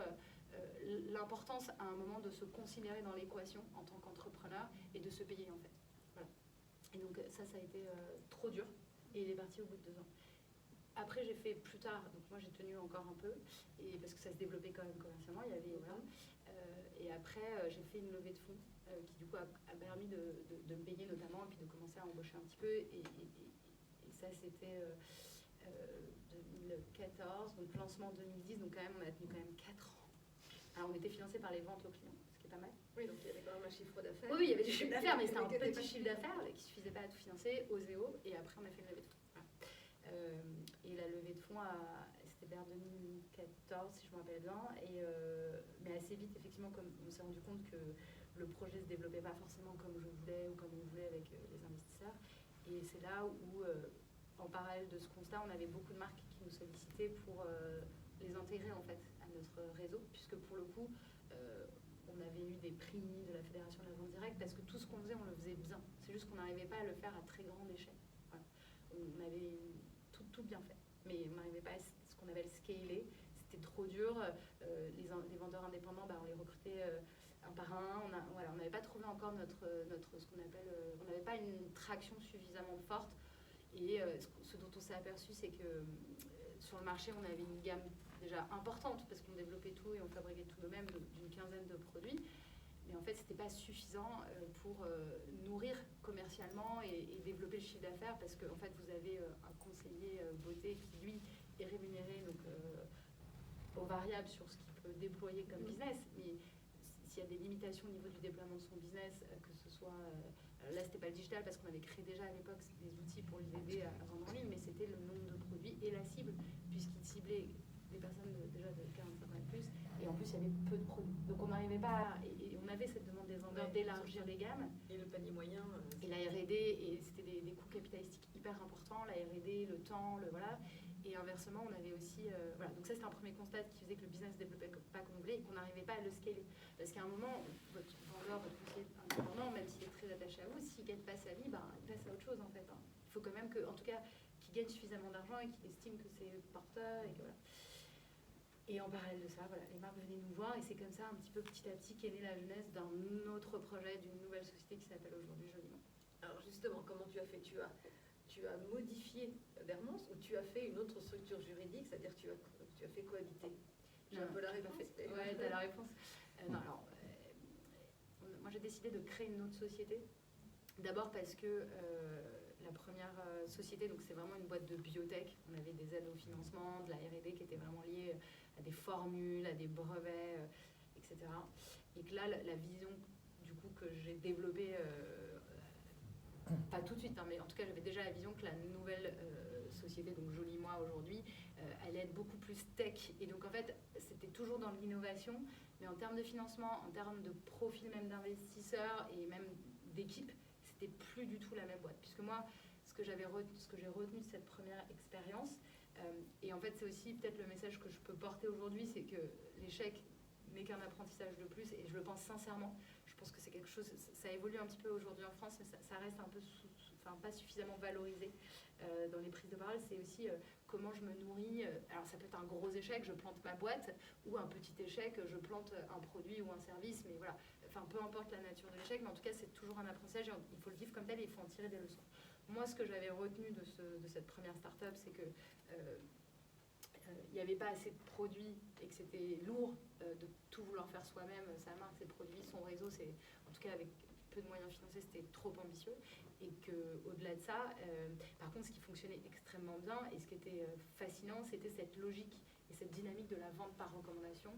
l'importance à un moment de se considérer dans l'équation en tant qu'entrepreneur et de se payer en fait. Voilà. Et donc ça a été trop dur, et il est parti au bout de 2 ans. Après, j'ai fait plus tard, donc moi j'ai tenu encore un peu, et parce que ça se développait quand même commercialement, il y avait, voilà. Et après, j'ai fait une levée de fonds qui du coup a permis de me payer notamment, et puis de commencer à embaucher un petit peu, et ça c'était 2014, donc lancement 2010, donc quand même on a tenu quand même 4 ans. Alors on était financé par les ventes aux clients, ce qui est pas mal. Oui, donc il y avait quand même un chiffre d'affaires. Oui, il y avait du chiffre d'affaires, mais c'était un petit chiffre d'affaires qui ne suffisait pas à tout financer, au zéro, et après on a fait une levée de fonds. Voilà. Et la levée de fonds, c'était vers 2014, si je me rappelle bien, mais assez vite, effectivement, comme on s'est rendu compte que le projet ne se développait pas forcément comme je voulais ou comme on voulait avec les investisseurs. Et c'est là où, en parallèle de ce constat, on avait beaucoup de marques qui nous sollicitaient pour les intégrer en fait à notre réseau, puisque pour le coup, on avait eu des prix de la Fédération de la vente directe, parce que tout ce qu'on faisait, on le faisait bien. C'est juste qu'on n'arrivait pas à le faire à très grande échelle. Voilà. On avait tout bien fait, mais on n'arrivait pas à ce qu'on appelle scaler. C'était trop dur. Les vendeurs indépendants, on les recrutait un par un. On n'avait pas trouvé encore notre ce qu'on appelle, on n'avait pas une traction suffisamment forte. Et ce dont on s'est aperçu, c'est que sur le marché, on avait une gamme déjà importante, parce qu'on développait tout et on fabriquait tout nous-mêmes, d'une 15aine de produits. Mais en fait, ce n'était pas suffisant pour nourrir commercialement et développer le chiffre d'affaires, parce que en fait, vous avez un conseiller beauté qui, lui, est rémunéré donc, au variable sur ce qu'il peut déployer comme business. Mais s'il y a des limitations au niveau du déploiement de son business, que ce soit... là, c'était pas le digital, parce qu'on avait créé déjà à l'époque des outils pour les aider à vendre en ligne, mais c'était le nombre de produits et la cible, puisqu'il ciblait des personnes déjà de 45 ans et plus, et en plus, il y avait peu de produits. Donc, on n'arrivait pas... Et on avait cette demande des vendeurs d'élargir les gammes. Et le panier moyen. Et la R&D, et c'était des coûts capitalistiques hyper importants, la R&D, le temps, voilà. Et inversement, on avait aussi... voilà. Donc ça, c'était un premier constat qui faisait que le business ne se développait pas comme on voulait et qu'on n'arrivait pas à le scaler. Parce qu'à un moment, votre vendeur, votre conseiller indépendant, même s'il est très attaché à vous, s'il gagne pas sa vie, il passe à autre chose en fait. Il faut quand même que, en tout cas, qu'il gagne suffisamment d'argent et qu'il estime que c'est porteur et que voilà. Et en parallèle de ça, voilà, les marques venaient nous voir, et c'est comme ça, un petit peu petit à petit, qu'est née la jeunesse d'un autre projet, d'une nouvelle société qui s'appelle aujourd'hui Joliment. Alors justement, comment tu as fait? Tu as modifié Dermance, ou tu as fait une autre structure juridique, c'est-à-dire tu as fait cohabiter? J'ai un peu la réponse. Ouais, tu as la réponse. Non, alors, moi j'ai décidé de créer une autre société. D'abord parce que la première société, donc c'est vraiment une boîte de biotech. On avait des aides au financement, de la R&D qui était vraiment liée à des formules, à des brevets, etc. Et que là, la vision du coup que j'ai développée, pas tout de suite, mais en tout cas j'avais déjà la vision que la nouvelle société, donc Joli Moi aujourd'hui, allait être beaucoup plus tech. Et donc en fait, c'était toujours dans l'innovation, mais en termes de financement, en termes de profil même d'investisseurs et même d'équipe, c'était plus du tout la même boîte. Puisque moi, ce que j'ai retenu de cette première expérience, et en fait c'est aussi peut-être le message que je peux porter aujourd'hui, c'est que l'échec n'est qu'un apprentissage de plus, et je le pense sincèrement. Je pense que c'est quelque chose, ça évolue un petit peu aujourd'hui en France, mais ça reste un peu pas suffisamment valorisé dans les prises de parole. C'est aussi comment je me nourris. Alors ça peut être un gros échec, je plante ma boîte, ou un petit échec, je plante un produit ou un service, mais voilà, enfin peu importe la nature de l'échec, mais en tout cas c'est toujours un apprentissage, et il faut le vivre comme tel et il faut en tirer des leçons. Moi, ce que j'avais retenu de cette première start-up, c'est que il n'y avait pas assez de produits et que c'était lourd de tout vouloir faire soi-même, sa marque, ses produits, son réseau, en tout cas avec peu de moyens financiers, c'était trop ambitieux. Et qu'au-delà de ça, par contre, ce qui fonctionnait extrêmement bien et ce qui était fascinant, c'était cette logique et cette dynamique de la vente par recommandation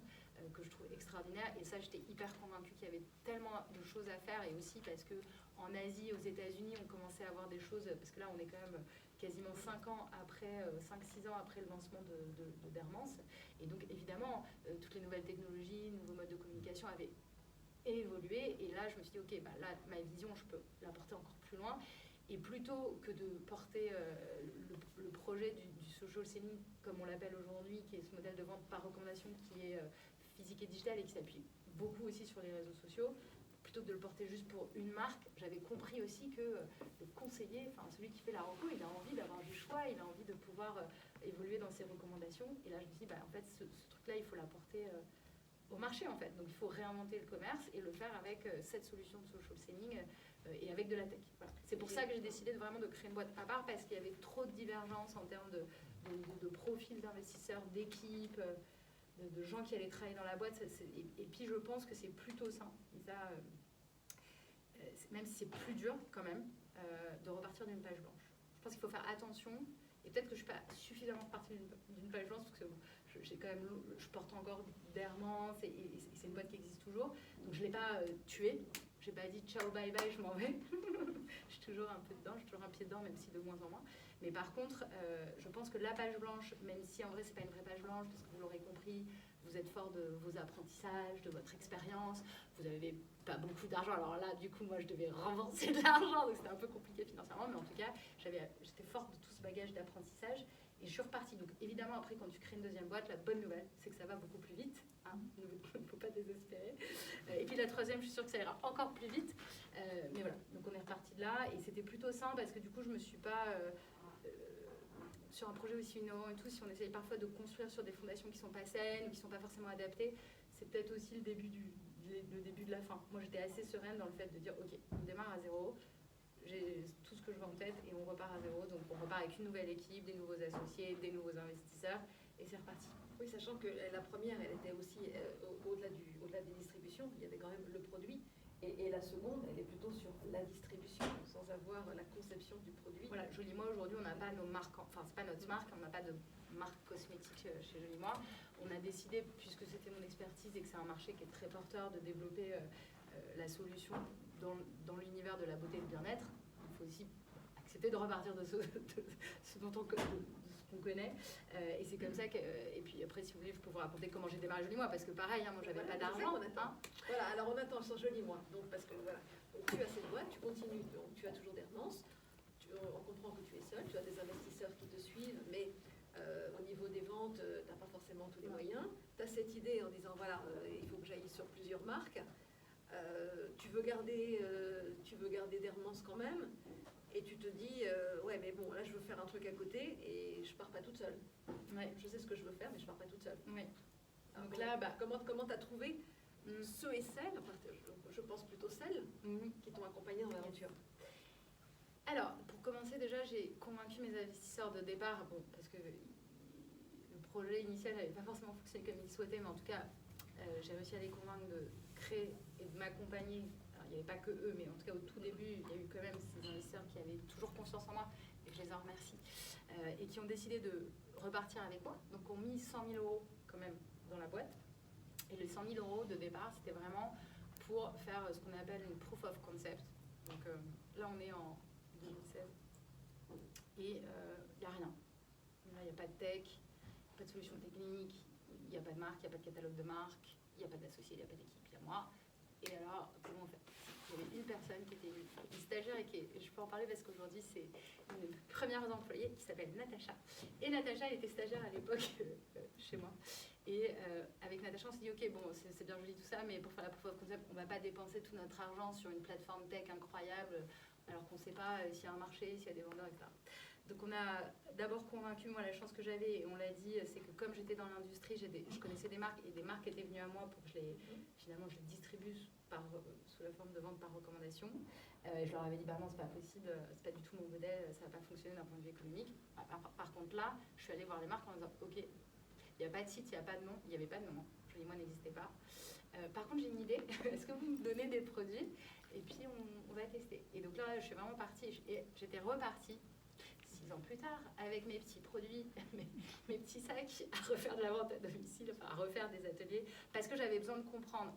que je trouve extraordinaire. Et ça, j'étais hyper convaincue qu'il y avait tellement de choses à faire, et aussi parce qu'en Asie, aux États-Unis, on commençait à avoir des choses, parce que là, on est quand même quasiment 5 ans après, 5-6 ans après le lancement de Dermance. Et donc, évidemment, toutes les nouvelles technologies, nouveaux modes de communication avaient évolué. Et là, je me suis dit, ok, bah là, ma vision, je peux la porter encore plus loin. Et plutôt que de porter le projet du social selling, comme on l'appelle aujourd'hui, qui est ce modèle de vente par recommandation qui est physique et digital et qui s'appuie beaucoup aussi sur les réseaux sociaux, plutôt que de le porter juste pour une marque, j'avais compris aussi que le conseiller, enfin celui qui fait la reco, il a envie d'avoir du choix, il a envie de pouvoir évoluer dans ses recommandations. Et là, je me suis dit, bah, en fait, ce truc-là, il faut l'apporter au marché, en fait. Donc, il faut réinventer le commerce et le faire avec cette solution de social selling et avec de la tech. Voilà. C'est pour ça que j'ai décidé vraiment de créer une boîte à part, parce qu'il y avait trop de divergences en termes de profil d'investisseurs, d'équipes, de gens qui allaient travailler dans la boîte. Et puis, je pense que c'est plutôt sain. Et ça, même si c'est plus dur quand même, de repartir d'une page blanche. Je pense qu'il faut faire attention, et peut-être que je ne suis pas suffisamment repartie d'une page blanche, parce que bon, je porte encore Dermance, et c'est une boîte qui existe toujours, donc je ne l'ai pas tuée, je n'ai pas dit ciao bye bye, je m'en vais. Je suis toujours un peu dedans, je suis toujours un pied dedans, même si de moins en moins. Mais par contre, je pense que la page blanche, même si en vrai c'est pas une vraie page blanche, parce que vous l'aurez compris, vous êtes fort de vos apprentissages, de votre expérience, vous n'avez pas beaucoup d'argent. Alors là, du coup, moi, je devais rembourser de l'argent, donc c'était un peu compliqué financièrement, mais en tout cas, j'étais forte de tout ce bagage d'apprentissage, et je suis repartie. Donc évidemment, après, quand tu crées une deuxième boîte, la bonne nouvelle, c'est que ça va beaucoup plus vite. Hein, il ne faut pas désespérer. Et puis la troisième, je suis sûre que ça ira encore plus vite. Mais voilà, donc on est reparti de là, et c'était plutôt simple, parce que du coup, je me suis pas... sur un projet aussi innovant et tout, si on essaye parfois de construire sur des fondations qui ne sont pas saines, qui ne sont pas forcément adaptées, c'est peut-être aussi le début de la fin. Moi, j'étais assez sereine dans le fait de dire, ok, on démarre à zéro, j'ai tout ce que je veux en tête et on repart à zéro. Donc on repart avec une nouvelle équipe, des nouveaux associés, des nouveaux investisseurs, et c'est reparti. Oui, sachant que la première, elle était aussi au-delà des distributions, il y avait quand même le produit. Et la seconde, elle est plutôt sur la distribution, sans avoir la conception du produit. Voilà, Joli Moi, aujourd'hui, on n'a pas nos marques, enfin, c'est pas notre marque, on n'a pas de marque cosmétique chez Joli Moi. On a décidé, puisque c'était mon expertise et que c'est un marché qui est très porteur, de développer la solution dans l'univers de la beauté et du bien-être. Il faut aussi accepter de repartir de ce dont qu'on connaît. Et c'est comme ça que... Et puis après, si vous voulez, je peux vous raconter comment j'ai démarré Joli Moi, parce que pareil, hein, moi, j'avais pas d'argent. Voilà, alors on attend sur Joli Moi. Donc, parce que voilà, donc, tu as cette boîte, tu continues, donc tu as toujours des renonces. On comprend que tu es seul, tu as des investisseurs qui te suivent, mais au niveau des ventes, tu n'as pas forcément tous les moyens. Tu as cette idée en disant, voilà, il faut que j'aille sur plusieurs marques. Tu veux garder Dermance quand même, et tu te dis, ouais, mais bon, là, je veux faire un truc à côté, et je pars pas toute seule. Ouais. Je sais ce que je veux faire, mais je pars pas toute seule. Oui. Alors, donc là, comment tu as trouvé ceux et celles, enfin, je pense plutôt celles, qui t'ont accompagné dans l'aventure? Alors, pour commencer, déjà, j'ai convaincu mes investisseurs de départ, bon, parce que le projet initial n'avait pas forcément fonctionné comme ils souhaitaient, mais en tout cas, j'ai réussi à les convaincre de créer et de m'accompagner. Alors, il n'y avait pas que eux, mais en tout cas, au tout début, il y a eu quand même ces investisseurs qui avaient toujours confiance en moi, et je les en remercie, et qui ont décidé de repartir avec moi. Donc, ont mis 100 000 € quand même dans la boîte. Et les 100 000 € de départ, c'était vraiment pour faire ce qu'on appelle une proof of concept. Donc là, on est en 2016. Et il n'y a rien. Là, il n'y a pas de tech, pas de solution technique, il n'y a pas de marque, il n'y a pas de catalogue de marque, il n'y a pas d'associé, il n'y a pas d'équipe, il y a moi. Et alors, comment on fait? Il y avait une personne qui était une stagiaire et je peux en parler parce qu'aujourd'hui, c'est une de mes premières employées qui s'appelle Natacha. Et Natacha, elle était stagiaire à l'époque chez moi. Et avec Natacha, on s'est dit, ok, bon, c'est bien joli tout ça, mais pour faire la proof of concept, on ne va pas dépenser tout notre argent sur une plateforme tech incroyable, alors qu'on ne sait pas s'il y a un marché, s'il y a des vendeurs, etc. Donc on a d'abord convaincu, moi la chance que j'avais, et on l'a dit, c'est que comme j'étais dans l'industrie, je connaissais des marques, et des marques étaient venues à moi pour que finalement je les distribue sous la forme de vente par recommandation. Je leur avais dit, bah non, c'est pas possible, c'est pas du tout mon modèle, ça va pas fonctionner d'un point de vue économique. Par contre là, je suis allée voir les marques en disant, ok, il n'y a pas de site, il n'y a pas de nom, il n'y avait pas de nom, Joli Moi n'existait pas. Par contre, j'ai une idée, est-ce que vous me donnez des produits? Et puis on va tester. Et donc là, je suis vraiment partie, et j'étais repartie 6 ans plus tard, avec mes petits produits, mes petits sacs, à refaire de la vente à domicile, enfin à refaire des ateliers, parce que j'avais besoin de comprendre,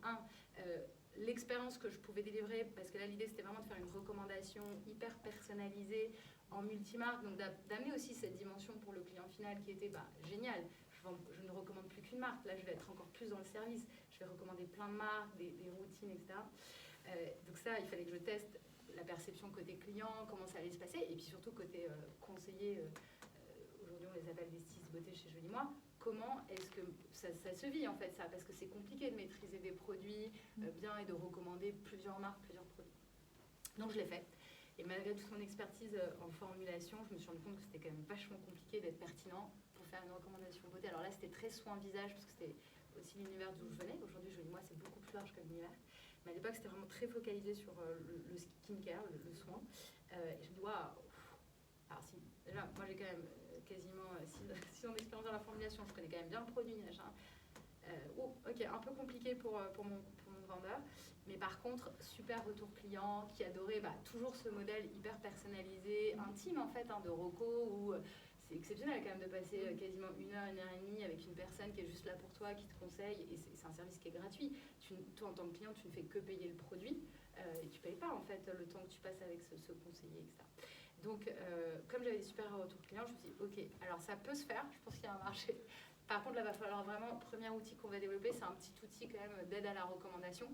l'expérience que je pouvais délivrer, parce que là l'idée c'était vraiment de faire une recommandation hyper personnalisée en multimarque, donc d'amener aussi cette dimension pour le client final qui était génial. Je ne recommande plus qu'une marque, là je vais être encore plus dans le service, je vais recommander plein de marques, des routines, etc. Donc ça, il fallait que je teste la perception côté client, comment ça allait se passer, et puis surtout côté conseiller, aujourd'hui on les appelle des stylistes beauté chez Joli Moi, comment est-ce que ça se vit en fait ça, parce que c'est compliqué de maîtriser des produits bien et de recommander plusieurs marques, plusieurs produits. Donc je l'ai fait, et malgré toute mon expertise en formulation, je me suis rendu compte que c'était quand même vachement compliqué d'être pertinent pour faire une recommandation beauté. Alors là c'était très soin visage, parce que c'était aussi l'univers d'où je venais. Aujourd'hui Joli Moi c'est beaucoup plus large que l'univers. Mais à l'époque, c'était vraiment très focalisé sur le skincare, le soin. Et je me dis, waouh. Alors, si, déjà, moi, j'ai quand même quasiment 6 ans d'expérience dans la formulation. Je connais quand même bien le produit, machin. Ok, un peu compliqué pour mon vendeur. Mais par contre, super retour client, qui adorait toujours ce modèle hyper personnalisé, intime en fait, de reco, où c'est exceptionnel quand même de passer quasiment 1 heure, 1 heure et demie avec une personne qui est juste là pour toi, qui te conseille, et c'est un service qui est gratuit. Toi, en tant que client, tu ne fais que payer le produit, et tu ne payes pas en fait le temps que tu passes avec ce conseiller, etc. Donc, comme j'avais des super retours clients, je me suis dit, ok, alors ça peut se faire, je pense qu'il y a un marché. Par contre, là, il va falloir vraiment, le premier outil qu'on va développer, c'est un petit outil quand même d'aide à la recommandation,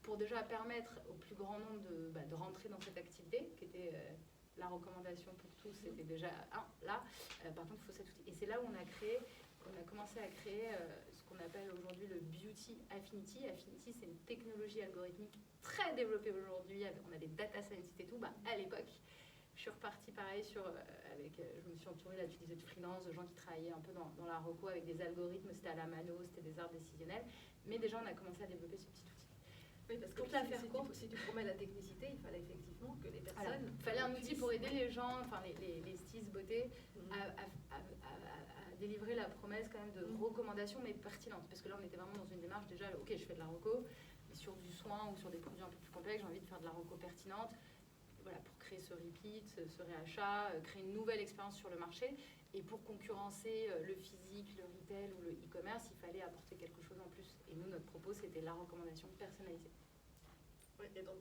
pour déjà permettre au plus grand nombre de rentrer dans cette activité, qui était la recommandation pour tous, c'était déjà là. Par contre, il faut cet outil. Et c'est là où on a commencé à créer ce qu'on appelle aujourd'hui le Beauty Affinity. Affinity, c'est une technologie algorithmique très développée aujourd'hui. On a des data scientists et tout. À l'époque, je suis repartie pareil je me suis entourée là d'utilisateurs de freelance, de gens qui travaillaient un peu dans la reco avec des algorithmes, c'était à la mano, c'était des arbres décisionnels. Mais déjà, on a commencé à développer ce petit outil. Oui, parce que si tu promets la technicité, il fallait effectivement que les personnes... Il fallait un outil pour aider les gens, enfin les stylistes beauté, à délivrer la promesse quand même de recommandation, mais pertinente. Parce que là, on était vraiment dans une démarche déjà, ok, je fais de la reco, mais sur du soin ou sur des produits un peu plus complexes, j'ai envie de faire de la reco pertinente. Voilà, pour créer ce repeat, ce réachat, créer une nouvelle expérience sur le marché. Et pour concurrencer le physique, le retail ou le e-commerce, il fallait apporter quelque chose en plus. Et nous, notre propos, c'était la recommandation personnalisée. Oui, et donc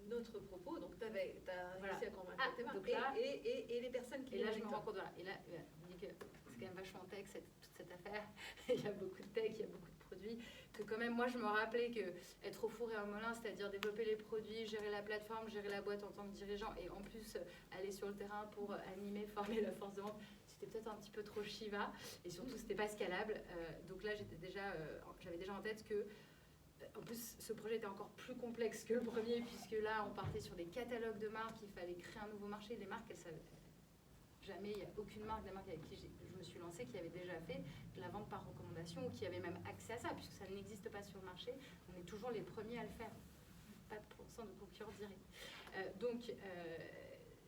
notre propos, donc tu as réussi à convaincre tes marques et les personnes qui... Et là, je me rends compte, voilà. Et là, on dit que c'est quand même vachement tech, toute cette affaire. Il y a beaucoup de tech, il y a beaucoup de produits. Que quand même, moi, je me rappelais qu'être au four et au moulin, c'est-à-dire développer les produits, gérer la plateforme, gérer la boîte en tant que dirigeant, et en plus, aller sur le terrain pour animer, former la force de vente, c'était peut-être un petit peu trop Shiva. Et surtout, c'était pas scalable. Donc là, j'avais déjà en tête que en plus, ce projet était encore plus complexe que le premier, puisque là, on partait sur des catalogues de marques, il fallait créer un nouveau marché. Les marques, elles savaient jamais, il n'y a aucune marque des marques avec qui je me suis lancée qui avait déjà fait de la vente par recommandation ou qui avait même accès à ça, puisque ça n'existe pas sur le marché. On est toujours les premiers à le faire. Pas de pourcent de concurrence directe. Donc,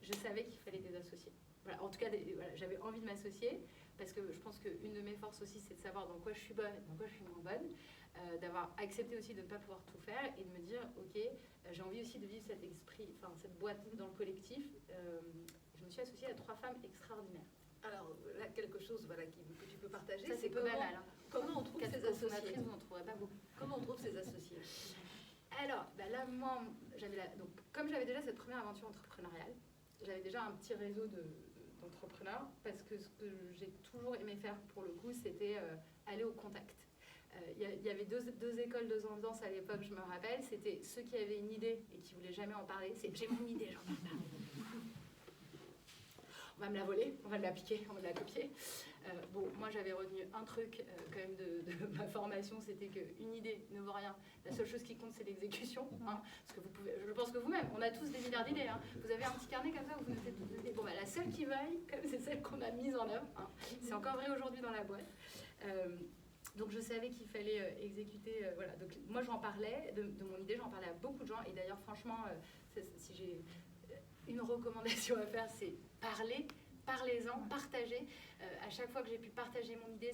je savais qu'il fallait des associés. Voilà, en tout cas, j'avais envie de m'associer, parce que je pense qu'une de mes forces aussi, c'est de savoir dans quoi je suis bonne et dans quoi je suis moins bonne. D'avoir accepté aussi de ne pas pouvoir tout faire et de me dire, ok, j'ai envie aussi de vivre cet esprit, enfin cette boîte dans le collectif. Je me suis associée à 3 femmes extraordinaires. Alors là, quelque chose que tu peux partager, ça, c'est peu banal. Comment on trouve ces associés? Vous n'en trouverez pas beaucoup. Comment on trouve ces associés? Alors, là, moi, donc, comme j'avais déjà cette première aventure entrepreneuriale, j'avais déjà un petit réseau de d'entrepreneur parce que ce que j'ai toujours aimé faire pour le coup, c'était aller au contact. Il y avait deux écoles, deux ambiances à l'époque, je me rappelle. C'était ceux qui avaient une idée et qui voulaient jamais en parler. C'est j'ai mon idée, j'en parle pas. On va me la voler, on va me l'appliquer, on va me la copier. Bon, moi j'avais retenu un truc quand même de ma formation, c'était qu'une idée ne vaut rien. La seule chose qui compte, c'est l'exécution. Hein, parce que vous pouvez, je pense que vous-même, on a tous des milliards d'idées. Hein. Vous avez un petit carnet comme ça où vous notez toutes les idées. Bon, la seule qui vaille, c'est celle qu'on a mise en œuvre. Hein. C'est encore vrai aujourd'hui dans la boîte. Donc je savais qu'il fallait exécuter. Voilà. Donc moi j'en parlais de mon idée, j'en parlais à beaucoup de gens. Et d'ailleurs, franchement, si j'ai une recommandation à faire, c'est parlez-en, partagez. À chaque fois que j'ai pu partager mon idée,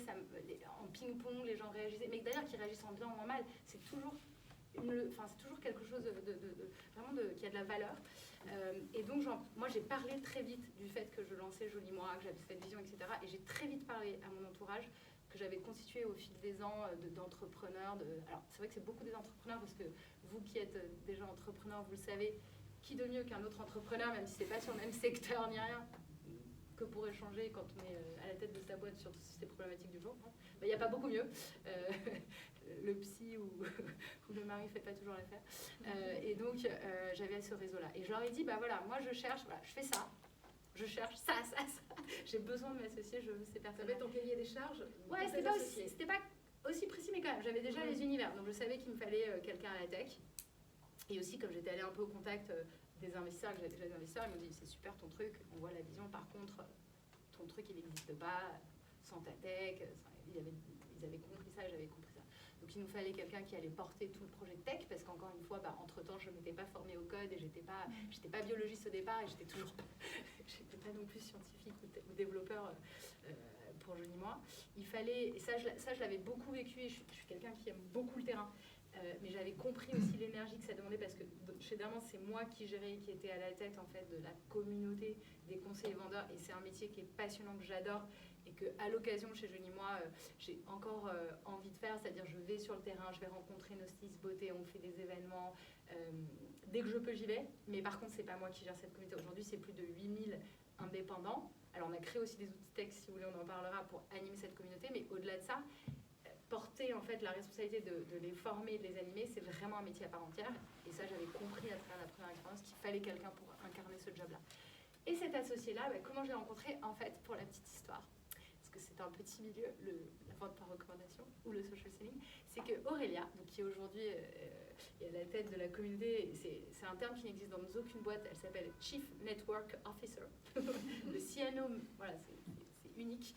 en ping-pong, les gens réagissaient. Mais d'ailleurs, qu'ils réagissent en bien ou en mal, c'est toujours quelque chose qui a de la valeur. Et donc, moi, j'ai parlé très vite du fait que je lançais Joli Moi, que j'avais cette vision, etc. Et j'ai très vite parlé à mon entourage que j'avais constitué au fil des ans d'entrepreneurs. Alors, c'est vrai que c'est beaucoup des entrepreneurs parce que vous qui êtes déjà entrepreneur, vous le savez, qui de mieux qu'un autre entrepreneur, même si c'est pas sur le même secteur ni rien, que pour échanger quand on est à la tête de sa boîte sur ces problématiques du jour. Il n'y a pas beaucoup mieux. Le psy ou le mari ne fait pas toujours l'affaire. Et donc, j'avais ce réseau-là. Et je leur ai dit, voilà, moi je cherche, voilà, je fais ça. Je cherche ça. J'ai besoin de m'associer, je veux ces personnes. Ça va être ton cahier des charges. Ouais, c'était pas aussi précis, mais quand même, j'avais déjà les univers. Donc, je savais qu'il me fallait quelqu'un à la tech. Et aussi, comme j'étais allée un peu au contact des investisseurs, que j'avais déjà des investisseurs, ils m'ont dit, c'est super ton truc, on voit la vision. Par contre, ton truc, il n'existe pas sans ta tech. Ils avaient compris ça, j'avais compris ça. Donc, il nous fallait quelqu'un qui allait porter tout le projet de tech, parce qu'encore une fois, entre-temps, je ne m'étais pas formée au code et j'étais pas biologiste au départ et j'étais pas non plus scientifique ou développeur pour Joli Moi. Il fallait, et ça je l'avais beaucoup vécu, et je suis quelqu'un qui aime beaucoup le terrain, mais j'avais compris aussi l'énergie que ça demandait, parce que chez Dermans, c'est moi qui étais à la tête en fait de la communauté des conseillers vendeurs, et c'est un métier qui est passionnant, que j'adore, et qu'à l'occasion chez Joli Moi, j'ai encore envie de faire, c'est-à-dire je vais sur le terrain, je vais rencontrer nos stylistes beauté, on fait des événements, dès que je peux j'y vais, mais par contre c'est pas moi qui gère cette communauté. Aujourd'hui c'est plus de 8000 indépendants. Alors on a créé aussi des outils tech, si vous voulez on en parlera, pour animer cette communauté, mais au-delà de ça, porter en fait la responsabilité de les former et de les animer, c'est vraiment un métier à part entière, et ça j'avais compris à travers la première expérience qu'il fallait quelqu'un pour incarner ce job-là. Et cet associé-là, comment je l'ai rencontré? En fait, pour la petite histoire, parce que c'est un petit milieu, la vente par recommandation ou le social selling, c'est que Aurélia, donc, qui aujourd'hui est à la tête de la communauté, c'est un terme qui n'existe dans aucune boîte, elle s'appelle Chief Network Officer. Le CNO, voilà, c'est unique,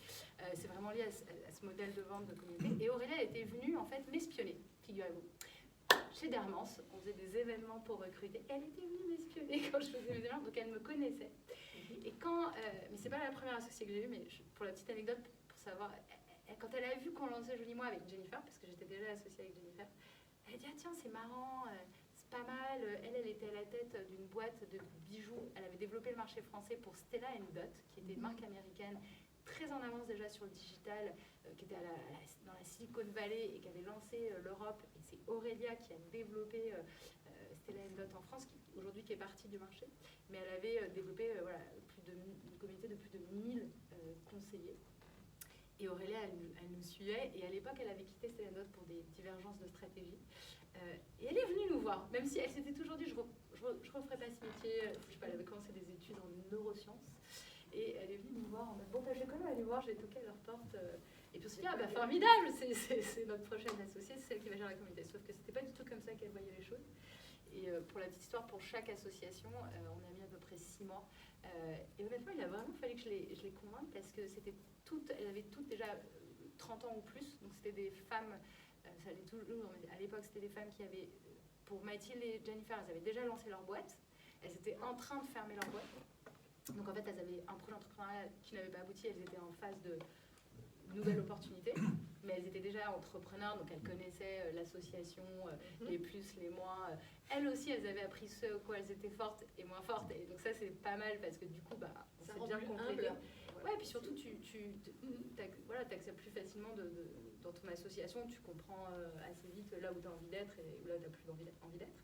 c'est vraiment lié à ce modèle de vente de communauté. Et Aurélia était venue en fait m'espionner, figurez-vous. Chez Dermans, on faisait des événements pour recruter, et elle était venue m'espionner quand je faisais mes événements, donc elle me connaissait. Et mais c'est pas la première associée que j'ai eue, mais pour la petite anecdote, pour savoir, quand elle a vu qu'on lançait Joli Moi avec Jennifer, parce que j'étais déjà associée avec Jennifer, elle a dit, ah tiens, c'est marrant, c'est pas mal. Elle était à la tête d'une boîte de bijoux. Elle avait développé le marché français pour Stella & Dot, qui était une marque américaine très en avance déjà sur le digital, qui était dans la Silicon Valley et qui avait lancé l'Europe. Et c'est Aurélia qui a développé Stella & Dot en France, aujourd'hui qui est partie du marché. Mais elle avait développé une communauté de plus de 1000 conseillers. Et Aurélia, elle nous suivait. Et à l'époque, elle avait quitté Stella & Dot pour des divergences de stratégie. Et elle est venue nous voir, même si elle s'était toujours dit, je referai pas ce métier. Je sais pas, elle avait commencé des études en neurosciences. Et elle est venue nous voir en mode, bon, je vais quand même aller voir, je vais toquer à leur porte. Et puis on s'est dit, formidable, c'est notre prochaine associée, c'est celle qui va gérer la communauté. Sauf que c'était pas du tout comme ça qu'elle voyait les choses. Et pour la petite histoire, pour chaque association, on a mis à peu près 6 mois. Et honnêtement, il a vraiment fallu que je les convainque, parce que elles avaient toutes déjà 30 ans ou plus. Donc c'était des femmes, ça allait toujours, mais à l'époque c'était des femmes qui avaient, pour Mathilde et Jennifer, elles avaient déjà lancé leur boîte. Elles étaient en train de fermer leur boîte. Donc en fait, elles avaient un projet entrepreneurial qui n'avait pas abouti, elles étaient en phase de nouvelles opportunités, mais elles étaient déjà entrepreneurs, donc elles connaissaient l'association, les plus, les moins. Elles aussi, elles avaient appris ce quoi elles étaient fortes et moins fortes, et donc ça c'est pas mal, parce que du coup, on s'est bien complété. Ouais, et puis surtout, tu acceptes plus facilement dans ton association, tu comprends assez vite là où tu as envie d'être et là où tu n'as plus envie d'être.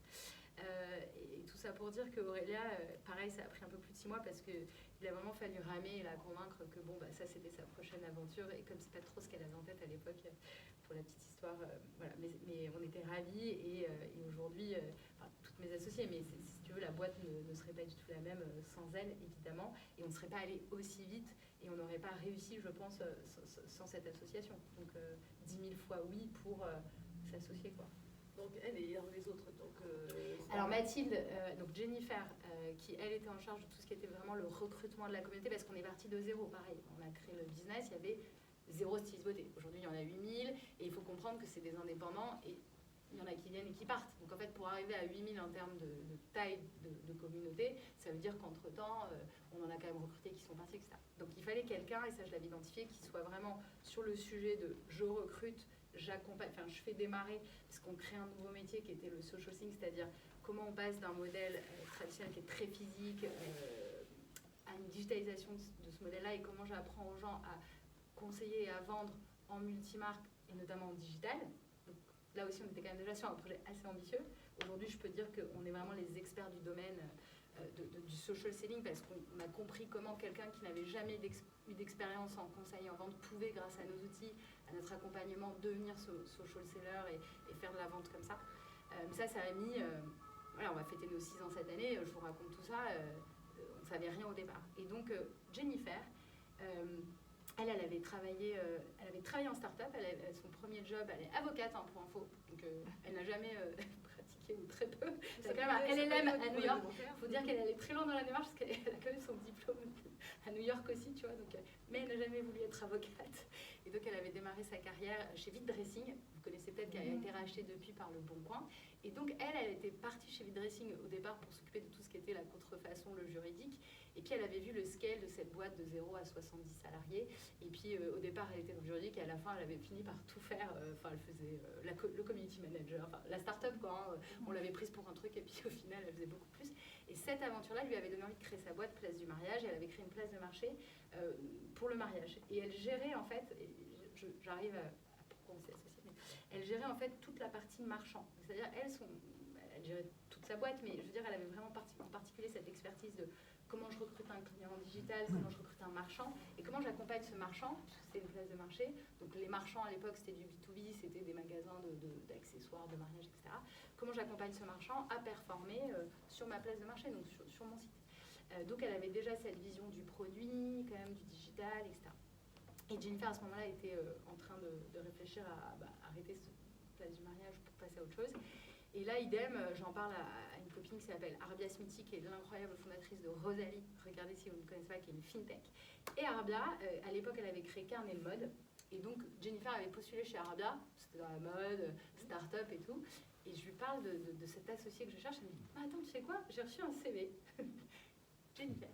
Et tout ça pour dire qu'Aurélia, pareil, ça a pris un peu plus de 6 mois parce qu'il a vraiment fallu ramer et la convaincre que bon, bah, ça c'était sa prochaine aventure. Et comme c'est pas trop ce qu'elle avait en tête à l'époque, pour la petite histoire, voilà. Mais on était ravis et aujourd'hui, enfin, toutes mes associées, mais si tu veux, la boîte ne serait pas du tout la même sans elle, évidemment. Et on ne serait pas allé aussi vite et on n'aurait pas réussi, je pense, sans cette association. Donc 10 000 fois oui pour s'associer, quoi. Donc elle et les autres. Donc, alors Mathilde, donc Jennifer, qui elle était en charge de tout ce qui était vraiment le recrutement de la communauté, parce qu'on est parti de zéro, pareil. On a créé le business, il y avait 0 styliste beauté. Aujourd'hui, il y en a 8000 et il faut comprendre que c'est des indépendants et il y en a qui viennent et qui partent. Donc en fait, pour arriver à 8000 en termes de taille de communauté, ça veut dire qu'entre-temps, on en a quand même recruté qui sont partis, etc. Donc il fallait quelqu'un, et ça je l'avais identifié, qui soit vraiment sur le sujet de je recrute, j'accompagne, enfin je fais démarrer, parce qu'on crée un nouveau métier qui était le social selling, c'est-à-dire comment on passe d'un modèle traditionnel qui est très physique à une digitalisation de ce modèle-là, et comment j'apprends aux gens à conseiller et à vendre en multimarque et notamment en digital. Donc, là aussi, on était quand même déjà sur un projet assez ambitieux. Aujourd'hui, je peux dire qu'on est vraiment les experts du domaine du social selling parce qu'on a compris comment quelqu'un qui n'avait jamais eu d'expérience en conseil et en vente pouvait, grâce à nos outils, à notre accompagnement, devenir social seller et faire de la vente comme ça. Ça a mis... voilà, on va fêter nos 6 ans cette année, je vous raconte tout ça, on ne savait rien au départ. Et donc, Jennifer... Elle avait travaillé en start-up, son premier job, elle est avocate pour info, donc elle n'a jamais pratiqué ou très peu. C'est quand même un LLM à New York. Il faut dire qu'elle allait très loin dans la démarche parce qu'elle a quand même son diplôme à New York aussi, tu vois. Donc, mais elle n'a jamais voulu être avocate. Et donc elle avait démarré sa carrière chez Vite Dressing. Vous connaissez peut-être qu'elle a été rachetée depuis par Le Bon Coin. Et donc elle était partie chez Vite Dressing au départ pour s'occuper de tout ce qui était la contrefaçon, le juridique. Et puis elle avait vu le scale de cette boîte de 0 à 70 salariés. Et puis au départ elle était dans le juridique et à la fin elle avait fini par tout faire. Enfin elle faisait le community manager, enfin la start-up quoi. On l'avait prise pour un truc et puis au final elle faisait beaucoup plus. Et cette aventure-là lui avait donné envie de créer sa boîte Place du Mariage. Et elle avait créé une place de marché pour le mariage. Et elle gérait en fait, j'arrive à pourquoi on s'est associés, mais elle gérait en fait toute la partie marchand. C'est-à-dire elle gérait toute sa boîte, mais je veux dire elle avait vraiment en particulier cette expertise de comment je recrute un client digital, comment je recrute un marchand, et comment j'accompagne ce marchand, parce que c'était une place de marché. Donc les marchands à l'époque c'était du B2B, c'était des magasins d'accessoires, de mariage, etc. Comment j'accompagne ce marchand à performer sur ma place de marché, donc sur mon site. Donc elle avait déjà cette vision du produit, quand même du digital, etc. Et Jennifer à ce moment-là était en train de réfléchir à arrêter cette place du mariage pour passer à autre chose. Et là, idem, j'en parle à une copine qui s'appelle Arbia Smithy, qui est l'incroyable fondatrice de Rosalie. Regardez si vous ne connaissez pas, qui est une fintech. Et Arbia, à l'époque, elle avait créé Carnet de mode. Et donc, Jennifer avait postulé chez Arbia. C'était dans la mode, start-up et tout. Et je lui parle de cet associé que je cherche. Elle me dit, attends, tu sais quoi? J'ai reçu un CV. Jennifer.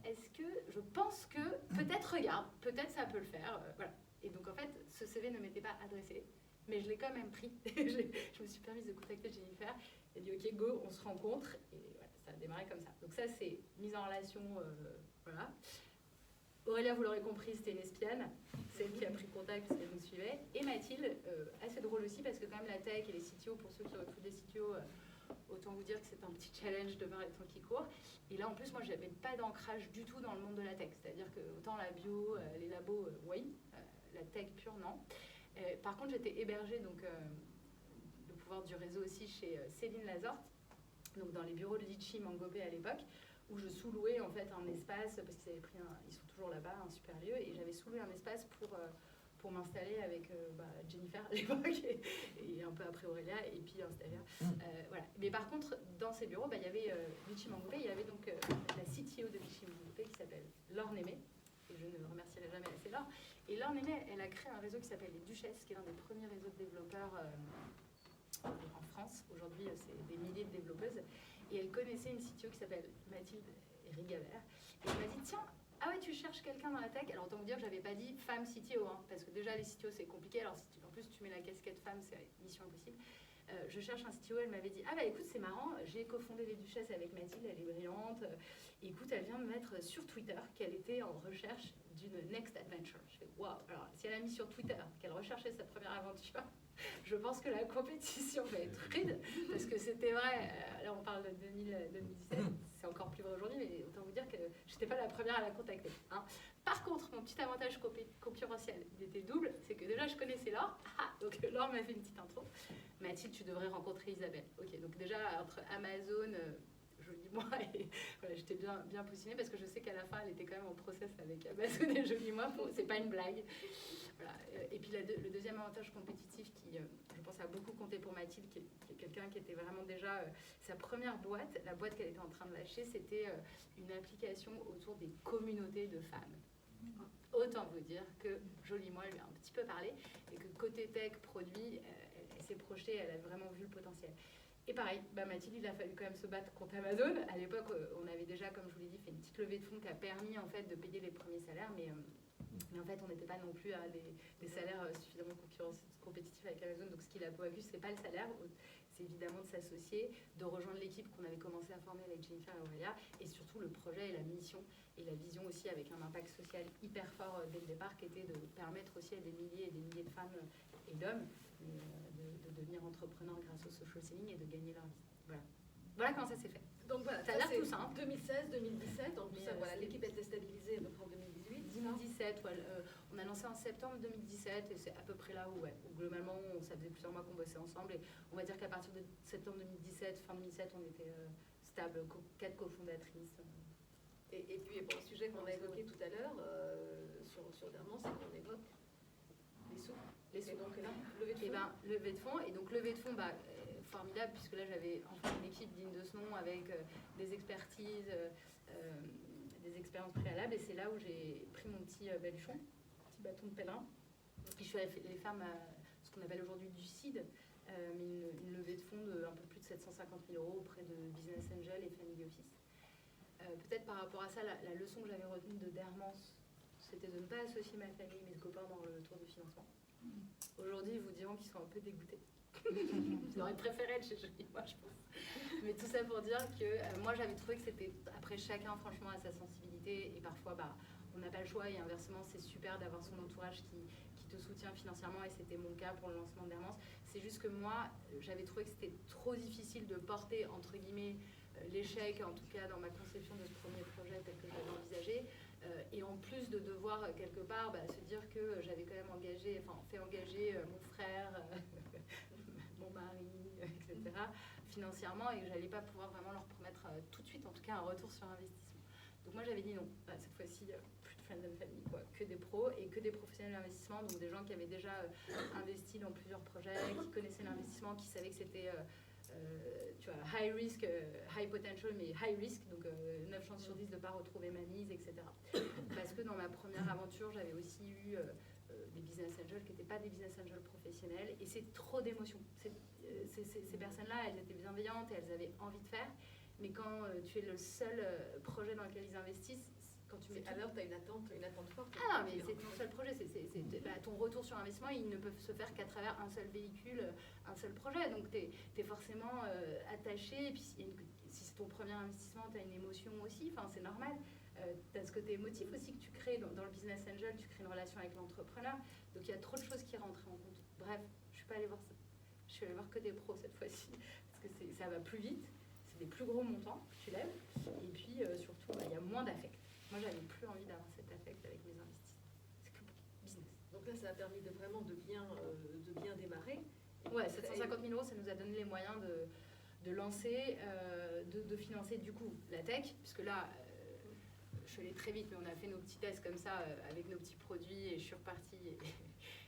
Est-ce que je pense que peut-être regarde, peut-être ça peut le faire. Voilà. Et donc, en fait, ce CV ne m'était pas adressé. Mais je l'ai quand même pris. Je me suis permise de contacter Jennifer. Elle dit ok, go, on se rencontre. Et voilà, ça a démarré comme ça. Donc ça, c'est mise en relation, voilà. Aurélia, vous l'aurez compris, c'était une espionne. C'est elle qui a pris contact parce qu'elle nous suivait. Et Mathilde, assez drôle aussi parce que quand même la tech et les CTO, pour ceux qui recrutent des CTO, autant vous dire que c'est un petit challenge de voir les temps qui courent. Et là, en plus, moi, je n'avais pas d'ancrage du tout dans le monde de la tech. C'est-à-dire que autant la bio, les labos, oui. La tech pure, non. Par contre, j'étais hébergée, donc le pouvoir du réseau aussi, chez Céline Lazorte, donc dans les bureaux de Litchi Mangopé à l'époque, où je sous-louais en fait un espace, parce qu'ils avaient pris ils sont toujours là-bas, un super lieu, et j'avais sous-loué un espace pour m'installer avec Jennifer à l'époque, et un peu après Aurélia, et puis un stagiaire. Voilà. Mais par contre, dans ces bureaux, il y avait Litchi Mangopé, il y avait donc la CTO de Litchi Mangopé qui s'appelle Laure Némé, et je ne remercierai jamais assez Laure. Et Laure Némé, elle a créé un réseau qui s'appelle les Duchesses, qui est l'un des premiers réseaux de développeurs en France. Aujourd'hui, c'est des milliers de développeuses. Et elle connaissait une CTO qui s'appelle Mathilde Rigavert. Et elle m'a dit, tiens, ah ouais, tu cherches quelqu'un dans la tech? Alors autant vous dire que je n'avais pas dit femme CTO, hein, parce que déjà les CTO c'est compliqué. Alors si en plus tu mets la casquette femme, c'est mission impossible. Je cherche un CTO, elle m'avait dit, ah bah écoute, c'est marrant, j'ai cofondé les Duchesses avec Mathilde, elle est brillante. Écoute, elle vient me mettre sur Twitter qu'elle était en recherche d'une next adventure. Je fais, waouh, alors si elle a mis sur Twitter qu'elle recherchait sa première aventure, Je pense que la compétition va être rude, parce que c'était vrai, là on parle de 2017, c'est encore plus vrai aujourd'hui, mais autant vous dire que je n'étais pas la première à la contacter. Hein. Par contre, mon petit avantage concurrentiel, il était double, c'est que déjà je connaissais Laure, donc Laure m'a fait une petite intro. Mathilde, tu devrais rencontrer Isabelle. Ok, donc déjà entre Amazon, Joli Moi, et voilà, j'étais bien positionnée parce que je sais qu'à la fin elle était quand même en process avec Amazon et Joli Moi, c'est pas une blague. Voilà. Et puis le deuxième avantage compétitif qui, je pense, a beaucoup compté pour Mathilde, qui est quelqu'un qui était vraiment déjà sa première boîte, la boîte qu'elle était en train de lâcher, c'était une application autour des communautés de femmes. Autant vous dire que Joli Moi lui a un petit peu parlé et que côté tech, produit, elle s'est projetée, elle a vraiment vu le potentiel. Et pareil, Mathilde, il a fallu quand même se battre contre Amazon. À l'époque, on avait déjà, comme je vous l'ai dit, fait une petite levée de fonds qui a permis en fait de payer les premiers salaires, mais en fait, on n'était pas non plus à des salaires suffisamment compétitifs avec Amazon. Donc, ce qu'il a convaincu, c'est pas le salaire, c'est évidemment de s'associer, de rejoindre l'équipe qu'on avait commencé à former avec Jennifer et Aurélia, et surtout le projet et la mission et la vision aussi avec un impact social hyper fort dès le départ, qui était de permettre aussi à des milliers et des milliers de femmes et d'hommes de devenir entrepreneurs grâce au social selling et de gagner leur vie. Voilà comment ça s'est fait. Donc voilà, ça a l'air tout simple. 2016, 2017, en plus, voilà, l'équipe était stabilisée à peu près en 2018. 2017, ouais, on a lancé en septembre 2017 et c'est à peu près là où globalement, ça faisait plusieurs mois qu'on bossait ensemble et on va dire qu'à partir de septembre 2017, fin 2017, on était stable, 4 cofondatrices. Et puis, bon, un sujet qu'on a évoqué tout à l'heure sur Dermans, c'est qu'on évoque les sous. Les sous. Et donc là, levée de fonds. Levée de fonds. Et donc, levée de fonds, formidable, puisque là, j'avais enfin une équipe digne de ce nom avec des expertises, des expériences préalables. Et c'est là où j'ai pris mon petit baluchon, petit bâton de pèlerin. Et je suis allée les femmes à ce qu'on appelle aujourd'hui du seed, mais une levée de fonds de un peu plus de 750 000 € auprès de Business Angel et Family Office. Peut-être par rapport à ça, la leçon que j'avais retenue de Dermans, c'était de ne pas associer ma famille, mes copains dans le tour de financement. Aujourd'hui, ils vous diront qu'ils sont un peu dégoûtés. Ils auraient préféré être chez Joli Moi, je pense. Mais tout ça pour dire que moi, j'avais trouvé que c'était, après chacun, franchement, à sa sensibilité. Et parfois, on n'a pas le choix. Et inversement, c'est super d'avoir son entourage qui te soutient financièrement. Et c'était mon cas pour le lancement de Dermans. C'est juste que moi, j'avais trouvé que c'était trop difficile de porter, entre guillemets, l'échec, en tout cas dans ma conception de ce premier projet tel que je l'avais envisagé. Et en plus de devoir, quelque part, se dire que j'avais quand même fait engager mon frère, mon mari, etc., financièrement, et que j'allais pas pouvoir vraiment leur promettre tout de suite, en tout cas, un retour sur investissement. Donc moi, j'avais dit non. Cette fois-ci, plus de friends and family, que des pros et que des professionnels d'investissement, donc des gens qui avaient déjà investi dans plusieurs projets, qui connaissaient l'investissement, qui savaient que c'était... tu vois, high risk, high potential, mais high risk, donc 9 chances sur 10 de ne pas retrouver ma mise, etc. Parce que dans ma première aventure, j'avais aussi eu des business angels qui n'étaient pas des business angels professionnels, et c'est trop d'émotions. Ces personnes-là, elles étaient bienveillantes et elles avaient envie de faire, mais quand tu es le seul projet dans lequel ils investissent, quand tu mets alors tu as une attente forte. Ah, mais c'est ton seul projet, ton retour sur investissement, ils ne peuvent se faire qu'à travers un seul véhicule, un seul projet. Donc, tu es forcément attaché. Et puis, si c'est ton premier investissement, tu as une émotion aussi. Enfin, c'est normal. Tu as ce côté émotif aussi que tu crées dans le business angel. Tu crées une relation avec l'entrepreneur. Donc, il y a trop de choses qui rentrent en compte. Bref, je ne suis pas allée voir ça. Je suis allée voir que des pros cette fois-ci. Parce que ça va plus vite. C'est des plus gros montants que tu lèves. Et puis, surtout, il y a moins d'affect. Moi, j'avais plus envie d'avoir cet affect avec mes investisseurs. C'est que business. Donc là, ça a permis de vraiment de bien démarrer. Ouais, 750 000 €, ça nous a donné les moyens de lancer, de financer du coup la tech, puisque là, je suis allée très vite, mais on a fait nos petits tests comme ça avec nos petits produits et je suis repartie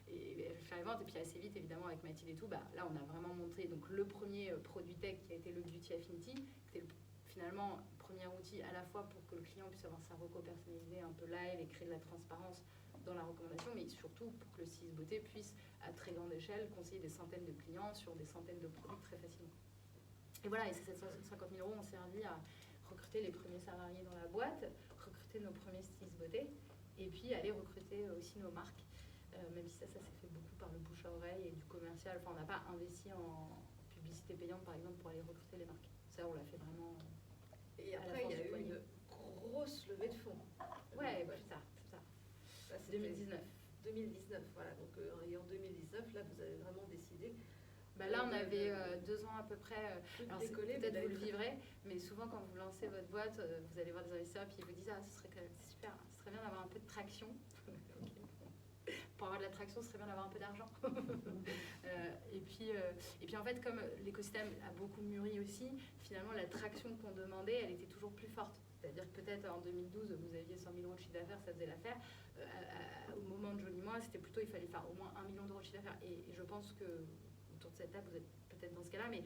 et faire les ventes. Et puis assez vite, évidemment, avec Mathilde et tout, là, on a vraiment monté donc, le premier produit tech qui a été le Beauty Affinity, qui était finalement premier outil à la fois pour que le client puisse avoir sa reco personnalisée un peu live et créer de la transparence dans la recommandation, mais surtout pour que le styliste beauté puisse, à très grande échelle, conseiller des centaines de clients sur des centaines de produits très facilement. Et voilà, et ces 750 000 € ont servi à recruter les premiers salariés dans la boîte, recruter nos premiers stylistes beauté, et puis aller recruter aussi nos marques, même si ça s'est fait beaucoup par le bouche à oreille et du commercial. Enfin, on n'a pas investi en publicité payante, par exemple, pour aller recruter les marques. Ça, on l'a fait vraiment... Et après, il y a eu une grosse levée de fonds. Ouais, plus tard. Ça, 2019. 2019, voilà. Donc, et en 2019, là, vous avez vraiment décidé. Là, on avait 2 ans à peu près. Alors, décollé, peut-être vous le vivrez, mais souvent, quand vous lancez votre boîte, vous allez voir des investisseurs puis ils vous disent ce serait quand même super, ce serait bien d'avoir un peu de traction. Pour avoir de la traction, ce serait bien d'avoir un peu d'argent. Et puis, en fait, comme l'écosystème a beaucoup mûri aussi, finalement, la traction qu'on demandait, elle était toujours plus forte. C'est-à-dire que peut-être en 2012, vous aviez 100 000 € de chiffre d'affaires, ça faisait l'affaire. Au moment de Joli Moi, c'était plutôt, il fallait faire au moins 1 million d'euros de chiffre d'affaires. Et je pense que autour de cette table, vous êtes peut-être dans ce cas-là, mais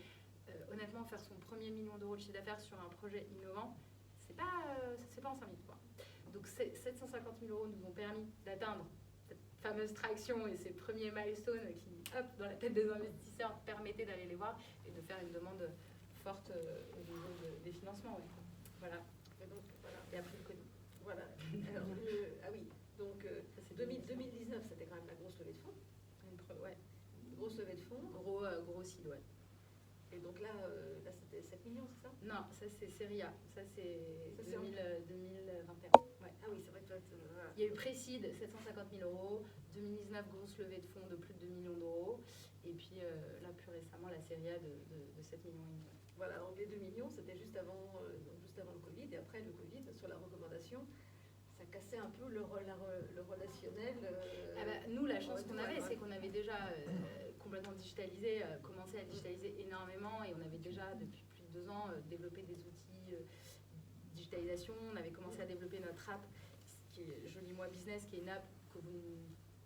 honnêtement, faire son premier million d'euros de chiffre d'affaires sur un projet innovant, c'est pas en 5 minutes, quoi. Donc 750 000 € nous ont permis d'atteindre cette fameuse traction et ces premiers milestones qui, hop, dans la tête des investisseurs, permettaient d'aller les voir et de faire une demande forte au niveau des financements. Ouais. Voilà. Et donc, voilà. Et après le Covid. Voilà. Alors, ah oui, donc 2019, c'était quand même la grosse levée de fonds. Ouais. Grosse levée de fonds. Gros seed, ouais. Et donc là c'était 7 millions, c'est ça? Non, ça c'est Serie A. Ça c'est 2021. Ouais. Ah oui, c'est vrai que toi, il y a eu Pré-Seed, 750 000 €. 2019, grosse levée de fonds de plus de 2 millions d'euros. Et puis là, plus récemment, la Serie A de 7 millions et demi. Voilà, donc les 2 millions, c'était juste avant le Covid. Et après le Covid, sur la recommandation, ça cassait un peu le relationnel. Nous, la chance qu'on avait, c'est qu'on avait déjà complètement digitalisé, commencé à digitaliser énormément. Et on avait déjà, depuis plus de 2 ans, développé des outils digitalisation. On avait commencé à développer notre app, qui est Joli Moi Business, qui est une app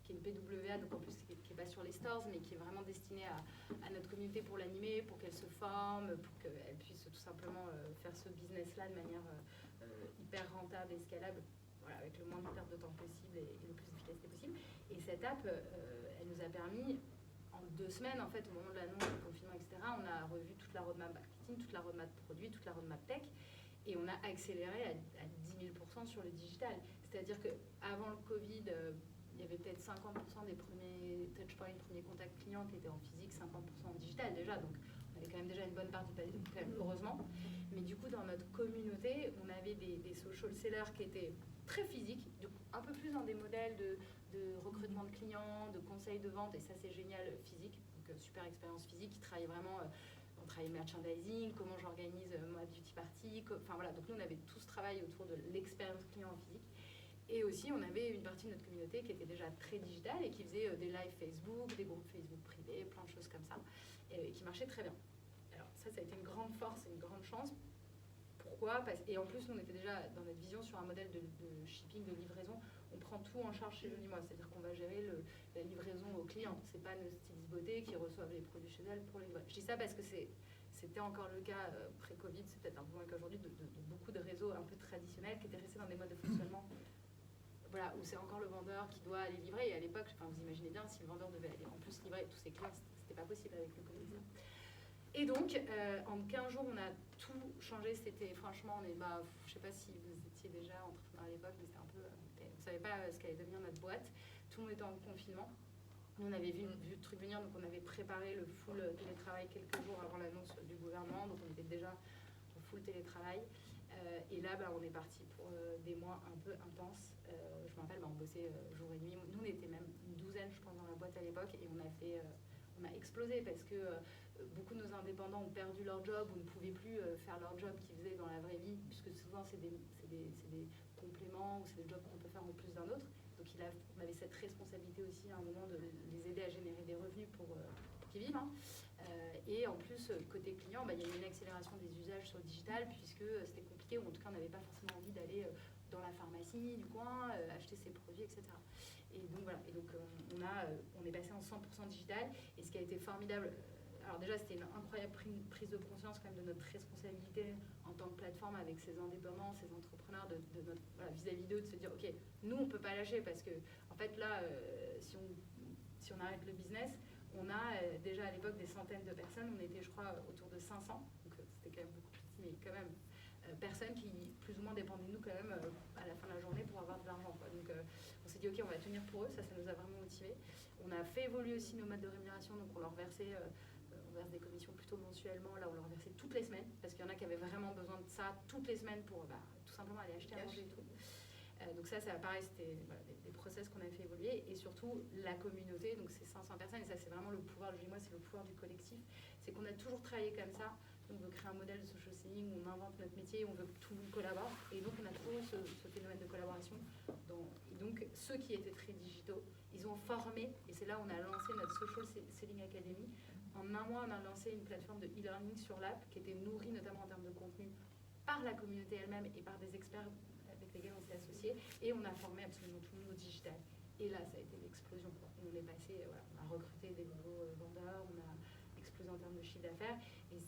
qui est une PWA, donc en plus qui n'est pas sur les stores, mais qui est vraiment destinée à notre communauté pour l'animer, pour qu'elle se forme, pour qu'elle puisse tout simplement faire ce business-là de manière hyper rentable et scalable, voilà, avec le moins de perte de temps possible et le plus d'efficacité possible. Et cette app, elle nous a permis, en 2 semaines, en fait, au moment de l'annonce du confinement, etc., on a revu toute la roadmap marketing, toute la roadmap produit, toute la roadmap tech, et on a accéléré à 10 000% sur le digital. C'est-à-dire qu'avant le Covid, il y avait peut-être 50% des premiers touchpoints, premiers contacts clients qui étaient en physique, 50% en digital déjà. Donc, on avait quand même déjà une bonne part du panier, heureusement. Mais du coup, dans notre communauté, on avait des social sellers qui étaient très physiques, donc un peu plus dans des modèles de recrutement de clients, de conseils de vente, et ça, c'est génial, physique. Donc, super expérience physique, qui travaille vraiment... on travaille merchandising, comment j'organise ma beauty party, enfin voilà, donc nous on avait tout ce travail autour de l'expérience client en physique. Et aussi on avait une partie de notre communauté qui était déjà très digitale et qui faisait des lives Facebook, des groupes Facebook privés, plein de choses comme ça, et qui marchaient très bien. Alors ça a été une grande force et une grande chance. Pourquoi ? Et en plus, nous, on était déjà dans notre vision sur un modèle de shipping, de livraison. On prend tout en charge chez Joli Moi, c'est-à-dire qu'on va gérer la livraison aux clients. C'est pas nos stylistes beauté qui reçoivent les produits chez elles pour les livrer. Je dis ça parce que c'était encore le cas pré-Covid, c'est peut-être un peu moins qu'aujourd'hui, de beaucoup de réseaux un peu traditionnels qui étaient restés dans des modes de fonctionnement. Voilà, où c'est encore le vendeur qui doit aller livrer. Et à l'époque, vous imaginez bien, si le vendeur devait aller en plus livrer tous ses clients, c'était pas possible avec le Covid. Et donc, en 15 jours, on a tout changé. C'était franchement, je sais pas si vous étiez déjà entrepreneur à l'époque, mais c'était un peu, on ne savait pas ce qu'allait devenir notre boîte. Tout le monde était en confinement. Nous, on avait vu le truc venir, donc on avait préparé le full télétravail quelques jours avant l'annonce du gouvernement. Donc on était déjà en full télétravail. Et là, on est parti pour des mois un peu intenses. Je me rappelle, on bossait jour et nuit. Nous, on était même une douzaine, je pense, dans la boîte à l'époque, et on a explosé parce que beaucoup de nos indépendants ont perdu leur job ou ne pouvaient plus faire leur job qu'ils faisaient dans la vraie vie, puisque souvent c'est des compléments ou c'est des jobs qu'on peut faire en plus d'un autre. Donc on avait cette responsabilité aussi à un moment de les aider à générer des revenus pour qu'ils vivent. Et en plus, côté client, il y a eu une accélération des usages sur le digital, puisque c'était compliqué, ou en tout cas on n'avait pas forcément envie d'aller dans la pharmacie du coin, acheter ses produits, etc. Et donc voilà, et donc on est passé en 100% digital, et ce qui a été formidable, alors déjà c'était une incroyable prise de conscience quand même de notre responsabilité en tant que plateforme avec ces indépendants, ces entrepreneurs, de notre vis-à-vis d'eux, de se dire ok, nous on peut pas lâcher parce que en fait là, si on arrête le business, on a déjà à l'époque des centaines de personnes, on était je crois autour de 500, donc c'était quand même beaucoup plus petit, mais quand même personnes qui plus ou moins dépendent de nous quand même à la fin de la journée pour avoir de l'argent, quoi. Donc on s'est dit ok, on va tenir pour eux, ça nous a vraiment motivés. On a fait évoluer aussi nos modes de rémunération, donc on leur versait on verse des commissions plutôt mensuellement, là on leur versait toutes les semaines, parce qu'il y en a qui avaient vraiment besoin de ça toutes les semaines pour tout simplement aller acheter à manger et tout. Donc ça pareil, c'était voilà, des process qu'on a fait évoluer. Et surtout, la communauté, donc c'est 500 personnes, et ça, c'est vraiment le pouvoir, je dis moi, c'est le pouvoir du collectif. C'est qu'on a toujours travaillé comme ça. On veut créer un modèle de social selling, on invente notre métier, on veut que tout le monde collabore. Et donc, on a toujours eu ce phénomène de collaboration. Et donc, ceux qui étaient très digitaux, ils ont formé, et c'est là où on a lancé notre Social Selling Academy. En un mois, on a lancé une plateforme de e-learning sur l'app qui était nourrie notamment en termes de contenu par la communauté elle-même et par des experts avec lesquels on s'est associé. Et on a formé absolument tout le monde au digital. Et là, ça a été l'explosion. On est passé, voilà, on a recruté des nouveaux vendeurs, on a explosé en termes de chiffre d'affaires. Et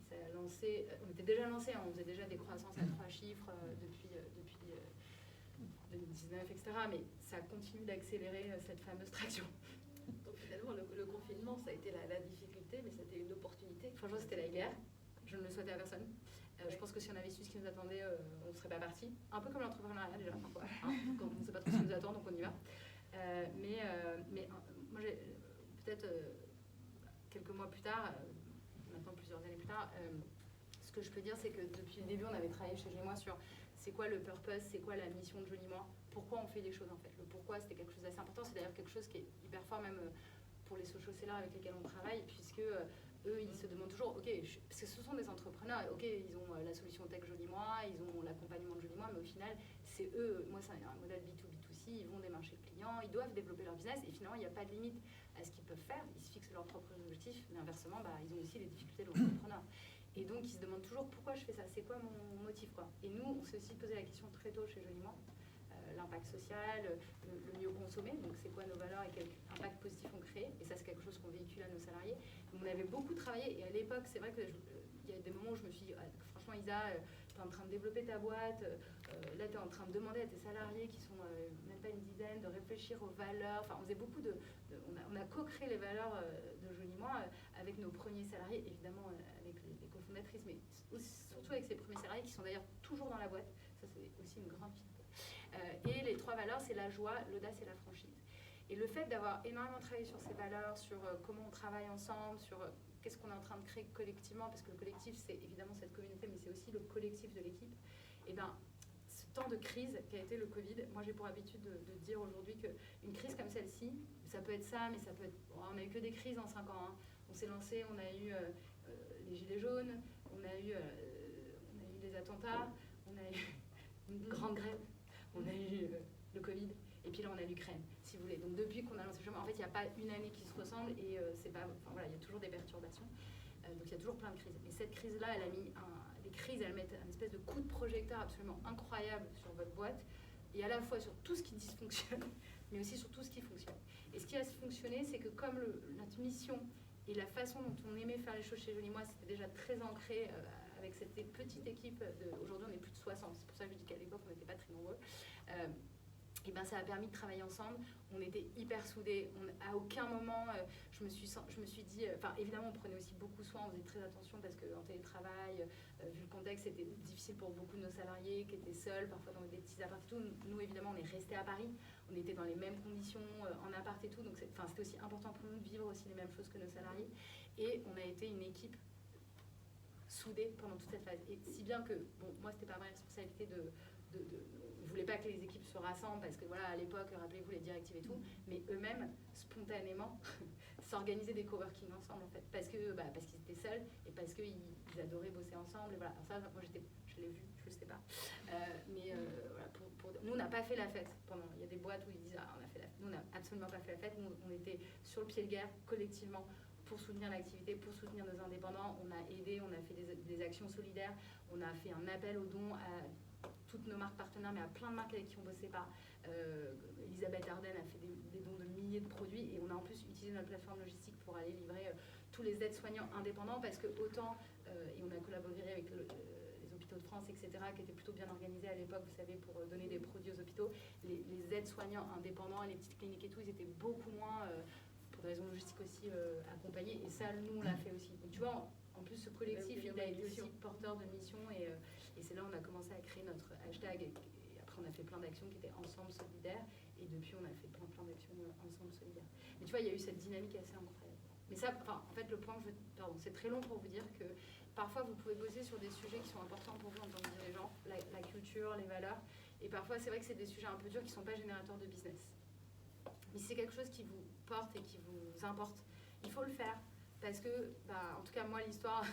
ça a lancé, on était déjà lancé, hein, on faisait déjà des croissances à 3 chiffres depuis 2019, etc. Mais ça continue d'accélérer cette fameuse traction. Donc finalement, le confinement, ça a été la difficulté, mais c'était une opportunité. Franchement, c'était la guerre. Je ne le souhaitais à personne. Je pense que si on avait su ce qui nous attendait, on ne serait pas parti. Un peu comme l'entrepreneuriat déjà, parfois. Hein, quand on ne sait pas trop ce qui nous attend, donc on y va. Mais moi, j'ai peut-être quelques mois plus tard, maintenant plusieurs années plus tard, ce que je peux dire, c'est que depuis le début, on avait travaillé chez Jolie Moi sur c'est quoi le purpose, c'est quoi la mission de Jolie Moi, pourquoi on fait les choses en fait. Le pourquoi, c'était quelque chose d'assez important. C'est d'ailleurs quelque chose qui est hyper fort même pour les social sellers avec lesquels on travaille, puisque eux, ils se demandent toujours, ok, parce que ce sont des entrepreneurs, ok, ils ont la solution tech Jolie Moi, ils ont l'accompagnement de Jolie Moi, mais au final, c'est eux, moi c'est un modèle B2B2C, ils vont démarcher le client, ils doivent développer leur business, et finalement, il n'y a pas de limite à ce qu'ils peuvent faire, ils se fixent leurs propres objectifs, mais inversement, ils ont aussi les difficultés de l'entrepreneur. Et donc, ils se demandent toujours pourquoi je fais ça, c'est quoi mon motif, quoi. Et nous, on s'est aussi posé la question très tôt chez Jolie Moi, l'impact social, le mieux consommer, donc c'est quoi nos valeurs et quel impact positif on crée, et ça c'est quelque chose qu'on véhicule à nos salariés. Donc, on avait beaucoup travaillé, et à l'époque, c'est vrai qu'il y a des moments où je me suis dit, franchement Isa, tu es en train de développer ta boîte, là tu es en train de demander à tes salariés qui sont même pas une dizaine, de réfléchir aux valeurs, enfin on faisait beaucoup on a co-créé les valeurs de Jolie Moi avec nos premiers salariés, évidemment avec les cofondatrices, mais surtout avec ces premiers salariés qui sont d'ailleurs toujours dans la boîte, ça c'est aussi une grande fierté. Et les 3 valeurs, c'est la joie, l'audace et la franchise. Et le fait d'avoir énormément travaillé sur ces valeurs, sur comment on travaille ensemble, sur qu'est-ce qu'on est en train de créer collectivement, parce que le collectif, c'est évidemment cette communauté, mais c'est aussi le collectif de l'équipe. Et bien, ce temps de crise qu'a été le Covid, moi j'ai pour habitude de dire aujourd'hui qu'une crise comme celle-ci, ça peut être ça, mais ça peut être... On n'a eu que des crises en 5 ans. Hein. On s'est lancé, on a eu les gilets jaunes, on a eu les attentats, on a eu une grande grève. On a eu le Covid, et puis là on a l'Ukraine, si vous voulez. Donc depuis qu'on a lancé le chemin, en fait il n'y a pas une année qui se ressemble, et c'est pas, enfin voilà, il y a toujours des perturbations, donc il y a toujours plein de crises. Mais cette crise-là, elle a mis les crises, elles mettent un espèce de coup de projecteur absolument incroyable sur votre boîte, et à la fois sur tout ce qui dysfonctionne, mais aussi sur tout ce qui fonctionne. Et ce qui a fonctionné, c'est que comme notre mission et la façon dont on aimait faire les choses chez Jolie Moi, c'était déjà très ancré avec cette petite équipe. Aujourd'hui, on est plus de 60. C'est pour ça que je dis qu'à l'époque, on n'était pas très nombreux. Et ben, ça a permis de travailler ensemble. On était hyper soudés. À aucun moment, je me suis dit... Enfin, évidemment, on prenait aussi beaucoup soin. On faisait très attention parce qu'en télétravail, vu le contexte, c'était difficile pour beaucoup de nos salariés qui étaient seuls, parfois dans des petits apparts et tout. Nous, évidemment, on est restés à Paris. On était dans les mêmes conditions en appart et tout. Donc, c'était aussi important pour nous de vivre aussi les mêmes choses que nos salariés. Et on a été une équipe soudés pendant toute cette phase. Et si bien que, bon, moi, c'était pas ma responsabilité on ne voulait pas que les équipes se rassemblent parce que, voilà, à l'époque, rappelez-vous les directives et tout, mais eux-mêmes, spontanément, s'organisaient des coworking ensemble, en fait, parce qu'ils étaient seuls et parce qu'ils adoraient bosser ensemble. Et voilà. Alors ça, moi, je l'ai vu, je le sais pas. Voilà, nous, on n'a pas fait la fête pendant. Il y a des boîtes où ils disent, on a fait la fête. Nous, on n'a absolument pas fait la fête. Nous, on était sur le pied de guerre, collectivement, pour soutenir l'activité, pour soutenir nos indépendants. On a aidé, on a fait des actions solidaires, on a fait un appel aux dons à toutes nos marques partenaires, mais à plein de marques avec qui on ne bossait pas. Elisabeth Arden a fait des dons de milliers de produits, et on a en plus utilisé notre plateforme logistique pour aller livrer tous les aides-soignants indépendants, parce que autant, et on a collaboré avec les hôpitaux de France, etc., qui étaient plutôt bien organisés à l'époque, vous savez, pour donner des produits aux hôpitaux. Les aides-soignants indépendants, les petites cliniques et tout, ils étaient beaucoup moins... pour des raisons logistiques aussi accompagnées, et ça, nous, on l'a fait aussi. Donc, tu vois, en plus, ce collectif, il a été aussi porteur de mission, et c'est là où on a commencé à créer notre hashtag, et après, on a fait plein d'actions qui étaient Ensemble Solidaires, et depuis, on a fait plein d'actions Ensemble Solidaires. Mais tu vois, il y a eu cette dynamique assez incroyable. Mais ça, enfin, en fait, le point que c'est très long pour vous dire que parfois, vous pouvez bosser sur des sujets qui sont importants pour vous en tant que dirigeant, la culture, les valeurs, Et parfois, c'est vrai que c'est des sujets un peu durs qui ne sont pas générateurs de business. Mais si c'est quelque chose qui vous porte et qui vous importe, il faut le faire. Parce que, en tout cas, moi, l'histoire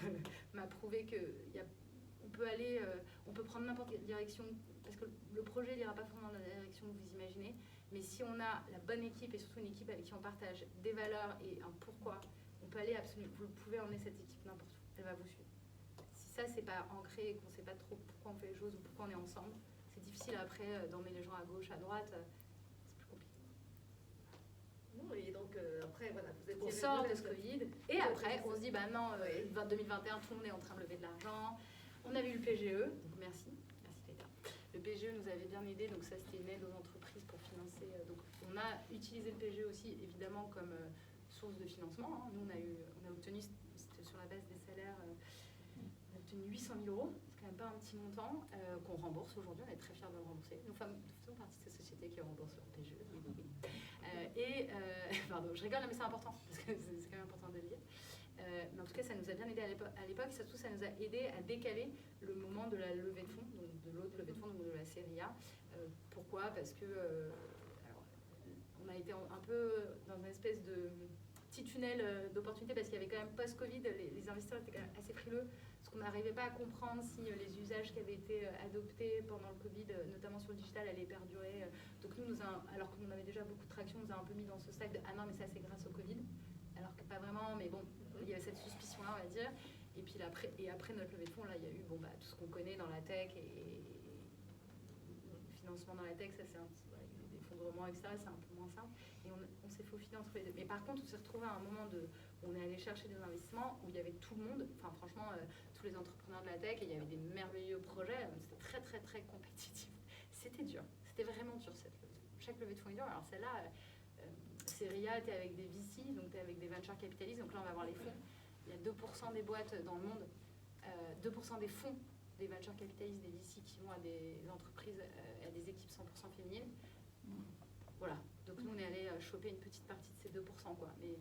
m'a prouvé qu'on peut aller, on peut prendre n'importe quelle direction, parce que le projet n'ira pas forcément dans la direction que vous imaginez. Mais si on a la bonne équipe et surtout une équipe avec qui on partage des valeurs et un pourquoi, on peut aller absolument. Vous pouvez emmener cette équipe n'importe où, elle va vous suivre. Si ça, c'est pas ancré et qu'on ne sait pas trop pourquoi on fait les choses ou pourquoi on est ensemble, c'est difficile après d'emmener les gens à gauche, à droite. C'est plus compliqué. Non, et donc après, voilà, vous êtes. On sort de ce Covid et après, on se dit, non, 2021, tout le monde est en train de lever de l'argent. On a vu le PGE, donc merci l'État. Le PGE nous avait bien aidé, donc ça, c'était une aide aux entreprises pour financer. Donc, on a utilisé le PGE aussi, évidemment, comme source de financement. Nous, on a obtenu, c'était sur la base des salaires, on a obtenu 800 000 €. C'est quand même pas un petit montant qu'on rembourse aujourd'hui. On est très fiers de le rembourser. Nous faisons partie de ces sociétés qui remboursent leur PGE. Pardon, je rigole, mais c'est important, parce que c'est quand même important de le dire. Mais en tout cas, ça nous a bien aidé à l'époque. Surtout, ça nous a aidé à décaler le moment de la levée de fonds, donc de l'autre levée de fonds, donc de la série A. Pourquoi ? Parce que on a été un peu dans une espèce de petit tunnel d'opportunité, parce qu'il y avait quand même post-Covid, les investisseurs étaient quand même assez frileux, parce qu'on n'arrivait pas à comprendre si les usages qui avaient été adoptés pendant le Covid, notamment sur le digital, allaient perdurer. Donc nous, alors qu'on avait déjà beaucoup de traction, on nous a un peu mis dans ce sac de « Ah non, mais ça c'est grâce au Covid ». Alors que pas vraiment, mais bon, il y avait cette suspicion-là, on va dire. Et puis après notre levée de fonds, là, il y a eu tout ce qu'on connaît dans la tech et le financement dans la tech, ça c'est des effondrements, etc. C'est un peu moins simple. Et on s'est faufilé entre les deux. Mais par contre, on s'est retrouvé à un moment où on est allé chercher des investissements où il y avait tout le monde, enfin franchement, tous les entrepreneurs de la tech, et il y avait des merveilleux projets. C'était très, très, très compétitif. C'était dur. C'était vraiment dur cette levée de fonds. Chaque levée de fonds est dure. Alors celle-là, Seria, tu es avec des VC, donc tu es avec des venture capitalistes, donc là on va voir les fonds. Il y a 2% des boîtes dans le monde, 2% des fonds des venture capitalistes, des VC qui vont à des entreprises, à des équipes 100% féminines. Voilà, donc nous on est allé choper une petite partie de ces 2%, quoi. Mais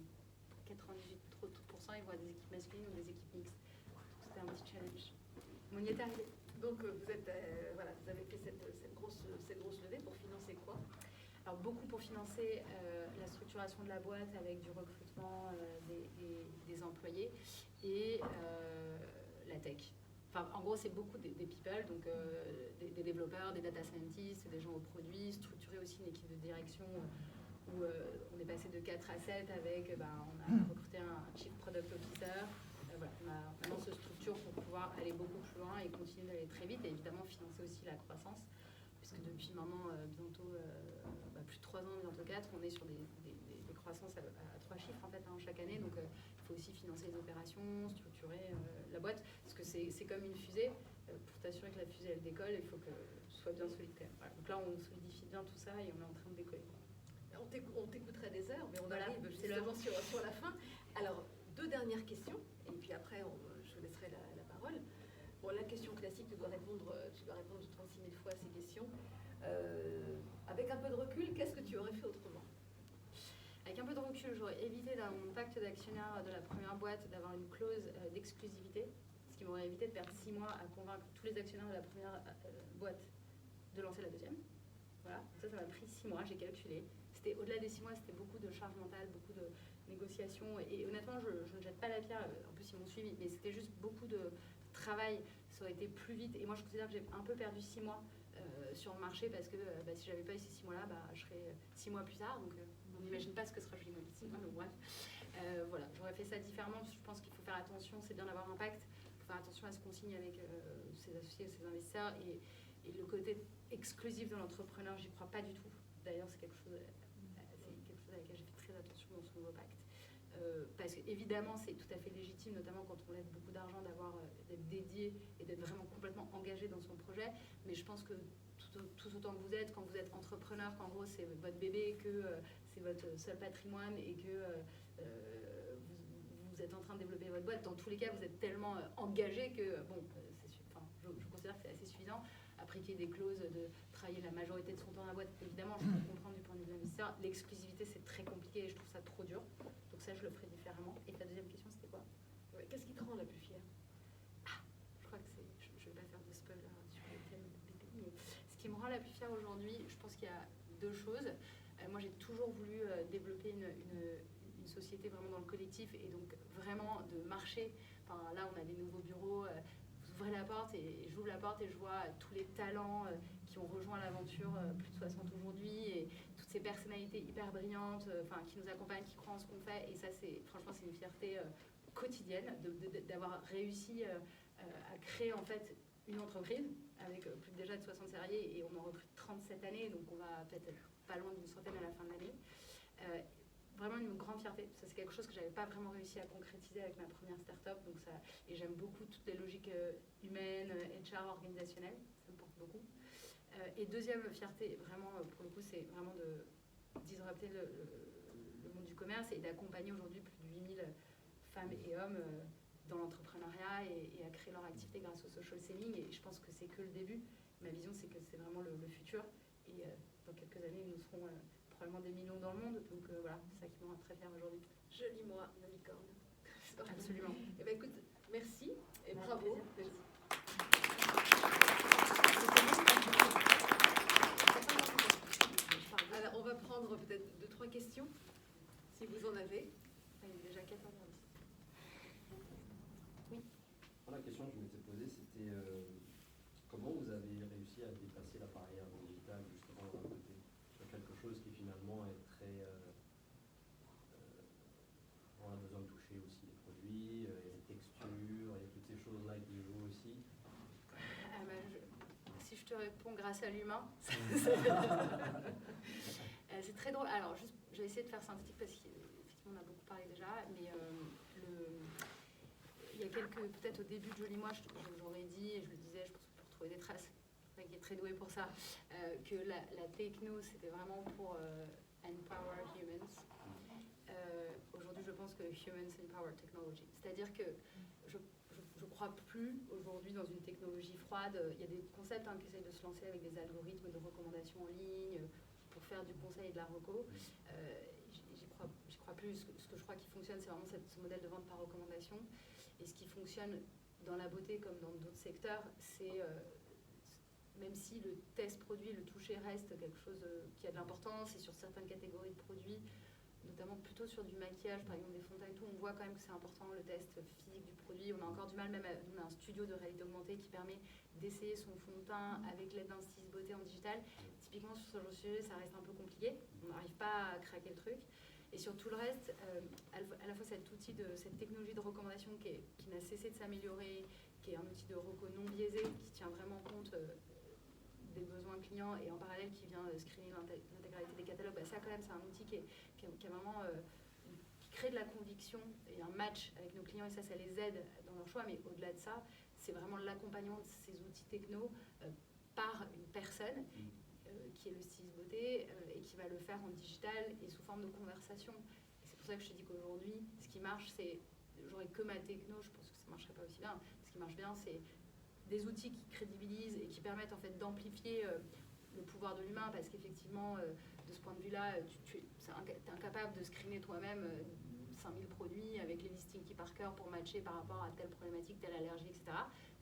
98% ils vont à des équipes masculines ou des équipes mixtes. Donc c'était un petit challenge. On y est arrivé. Donc vous avez fait cette grosse levée pour financer quoi ? Alors beaucoup pour financer la structuration de la boîte avec du recrutement des employés et la tech. Enfin, en gros, c'est beaucoup des people, donc des développeurs, des data scientists, des gens au produit, structurer aussi une équipe de direction où on est passé de 4 à 7 avec, on a recruté un chief product officer. Voilà, on a maintenant ce structure pour pouvoir aller beaucoup plus loin et continuer d'aller très vite et évidemment financer aussi la croissance. Puisque depuis maintenant bientôt plus de 3 ans, bientôt 4, on est sur des croissances à 3 chiffres en fait, chaque année. Donc il faut aussi financer les opérations, structurer la boîte, parce que c'est comme une fusée. Pour t'assurer que la fusée elle décolle, il faut que ce soit bien solide quand même. Voilà. Donc là on solidifie bien tout ça et on est en train de décoller. On t'écouterait des heures, mais on arrive justement sur la fin. Alors 2 dernières questions, et puis après je laisserai la parole. Bon, la question classique, tu dois répondre 36 000 fois à ces questions. Avec un peu de recul, qu'est-ce que tu aurais fait autrement ? Avec un peu de recul, j'aurais évité dans mon pacte d'actionnaires de la première boîte d'avoir une clause d'exclusivité, ce qui m'aurait évité de perdre 6 mois à convaincre tous les actionnaires de la première boîte de lancer la deuxième. Voilà, ça m'a pris 6 mois, j'ai calculé. C'était au-delà des 6 mois, c'était beaucoup de charge mentale, beaucoup de négociations. Et honnêtement, je ne jette pas la pierre, en plus ils m'ont suivi, mais c'était juste beaucoup de travail. Ça aurait été plus vite. Et moi, je considère que j'ai un peu perdu 6 mois sur le marché parce que si j'avais pas eu ces 6 mois-là, je serais 6 mois plus tard. Donc, on n'imagine pas ce que sera Julie Montesine. Donc, bref. Voilà, j'aurais fait ça différemment. Je pense qu'il faut faire attention. C'est bien d'avoir un pacte. Il faut faire attention à ce qu'on signe avec ses associés, ses investisseurs. Et le côté exclusif de l'entrepreneur, j'y crois pas du tout. D'ailleurs, c'est quelque chose à laquelle j'ai fait très attention dans ce nouveau pacte. Parce qu'évidemment, c'est tout à fait légitime, notamment quand on lève beaucoup d'argent, d'être dédié et d'être vraiment complètement engagé dans son projet. Mais je pense que tout autant que vous êtes, quand vous êtes entrepreneur, qu'en gros c'est votre bébé, que c'est votre seul patrimoine et que vous êtes en train de développer votre boîte, dans tous les cas, vous êtes tellement engagé que, je considère que c'est assez suffisant. Après qu'il y ait des clauses de travailler la majorité de son temps dans la boîte, évidemment, je peux comprendre du point de vue de l'investisseur. L'exclusivité, c'est très compliqué et je trouve ça trop dur. Donc ça, je le ferai différemment. Et ta deuxième question, c'était quoi ? Qu'est-ce qui te rend la plus fière ? Je crois que c'est... Je ne vais pas faire de spoiler sur les thèmes BPI, mais ce qui me rend la plus fière aujourd'hui, je pense qu'il y a 2 choses. Moi, j'ai toujours voulu développer une société vraiment dans le collectif et donc vraiment de marcher. Enfin, là, on a des nouveaux bureaux. Vous ouvrez la porte et j'ouvre la porte et je vois tous les talents qui ont rejoint l'aventure, plus de 60 aujourd'hui, et toutes ces personnalités hyper brillantes, qui nous accompagnent, qui croient en ce qu'on fait. Et ça, franchement, c'est une fierté quotidienne d'avoir réussi à créer en fait une entreprise avec plus déjà de 60 salariés, et on en recrute 30 cette année, donc on va peut-être être pas loin d'une centaine à la fin de l'année. Vraiment une grande fierté. Ça, c'est quelque chose que j'avais pas vraiment réussi à concrétiser avec ma première start-up. Donc et j'aime beaucoup toutes les logiques humaines, HR, organisationnelles. Ça me porte beaucoup. Et deuxième fierté, vraiment, pour le coup, c'est vraiment de disrupter le monde du commerce et d'accompagner aujourd'hui plus de 8000 femmes et hommes dans l'entrepreneuriat et à créer leur activité grâce au social selling. Et je pense que c'est que le début. Ma vision, c'est que c'est vraiment le futur. Et dans quelques années, nous serons probablement des millions dans le monde. Donc voilà, c'est ça qui me rend très fière aujourd'hui. Joli moi, la licorne. Absolument. Eh bien, écoute, merci et bravo. Alors, on va prendre peut-être 2-3 questions, si vous en avez. Il est déjà 14h10. Oui. La question que je m'étais posée, c'était comment vous avez réussi à dépasser la barrière digitale, justement, d'un côté, sur quelque chose qui finalement est très... on a besoin de toucher aussi les produits, il y a les textures, il y a toutes ces choses-là qui jouent aussi. Si je te réponds grâce à l'humain, c'est très drôle. Alors, juste, je vais essayer de faire synthétique parce qu'effectivement, on a beaucoup parlé déjà, mais il y a peut-être au début de Joli Moi, j'aurais dit, et je le disais, je pense pour trouver des traces, qui est très doué pour ça, que la techno, c'était vraiment pour empower humans. Aujourd'hui, je pense que humans empower technology. C'est-à-dire que je crois plus aujourd'hui dans une technologie froide. Il y a des concepts qui essayent de se lancer avec des algorithmes de recommandation en ligne pour faire du conseil et de la reco. J'y crois plus. Ce que je crois qui fonctionne, c'est vraiment ce modèle de vente par recommandation. Et ce qui fonctionne dans la beauté comme dans d'autres secteurs, c'est même si le test produit, le toucher reste quelque chose qui a de l'importance, et sur certaines catégories de produits, notamment plutôt sur du maquillage, par exemple des fonds de teint et tout, on voit quand même que c'est important le test physique du produit. On a encore du mal, même on a un studio de réalité augmentée qui permet d'essayer son fond de teint avec l'aide d'un styliste beauté en digital. Typiquement sur ce genre de sujet, ça reste un peu compliqué, on n'arrive pas à craquer le truc. Et sur tout le reste, à la fois cet outil, cette technologie de recommandation qui n'a cessé de s'améliorer, qui est un outil de reco non biaisé, qui tient vraiment compte des besoins clients, et en parallèle qui vient screener l'intégralité des catalogues, ça quand même c'est un outil qui a vraiment qui crée de la conviction et un match avec nos clients, et ça les aide dans leur choix. Mais au-delà de ça, c'est vraiment l'accompagnement de ces outils techno par une personne qui est le styliste beauté et qui va le faire en digital et sous forme de conversation. Et c'est pour ça que je te dis qu'aujourd'hui, ce qui marche, c'est, j'aurais que ma techno, je pense que ça ne marcherait pas aussi bien. Ce qui marche bien, c'est des outils qui crédibilisent et qui permettent en fait d'amplifier le pouvoir de l'humain, parce qu'effectivement, de ce point de vue-là, tu es incapable de screener toi-même 5000 produits avec les listings qui par cœur pour matcher par rapport à telle problématique, telle allergie, etc.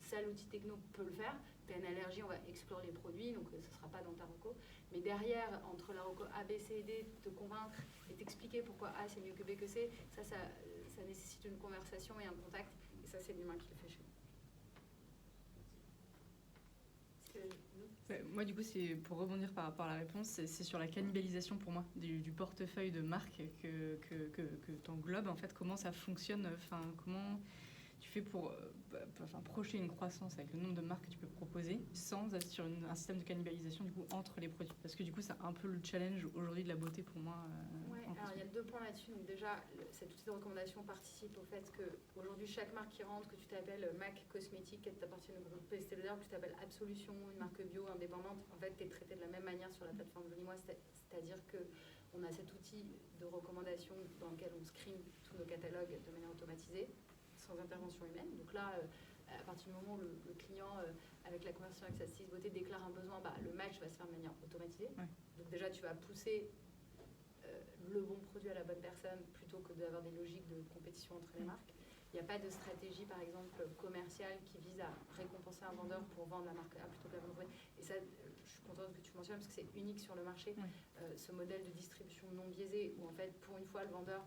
Ça, l'outil techno peut le faire. Tu as une allergie, on va explorer les produits, donc ce ne sera pas dans ta reco. Mais derrière, entre la reco A, B, C et D, te convaincre et t'expliquer pourquoi A c'est mieux que B que C, ça nécessite une conversation et un contact. Et ça, c'est l'humain qui le fait chez nous. Moi, du coup, c'est pour rebondir par rapport à la réponse, c'est sur la cannibalisation pour moi du portefeuille de marques que tu englobes. En fait, comment ça fonctionne, comment tu fais pour projeter une croissance avec le nombre de marques que tu peux proposer sans être sur un système de cannibalisation du coup entre les produits, parce que du coup c'est un peu le challenge aujourd'hui de la beauté pour moi. Alors il y a 2 points là-dessus. Donc déjà, cet outil de recommandation participe au fait qu'aujourd'hui chaque marque qui rentre, que tu t'appelles MAC Cosmétique, que tu appartiens au groupe Estée Lauder, que tu t'appelles Absolution, une marque bio indépendante, en fait tu es traité de la même manière sur la plateforme Joli Moi, c'est-à-dire qu'on a cet outil de recommandation dans lequel on screen tous nos catalogues de manière automatisée, sans intervention humaine. Donc là, à partir du moment où le client, avec la conversation avec sa styliste beauté, déclare un besoin, le match va se faire de manière automatisée. Ouais. Donc déjà, tu vas pousser le bon produit à la bonne personne plutôt que d'avoir des logiques de compétition entre les marques. Il n'y a pas de stratégie, par exemple, commerciale qui vise à récompenser un vendeur pour vendre la marque A plutôt que la vendre B. Et ça, je suis contente que tu mentionnes parce que c'est unique sur le marché, ce modèle de distribution non biaisé où en fait, pour une fois, le vendeur,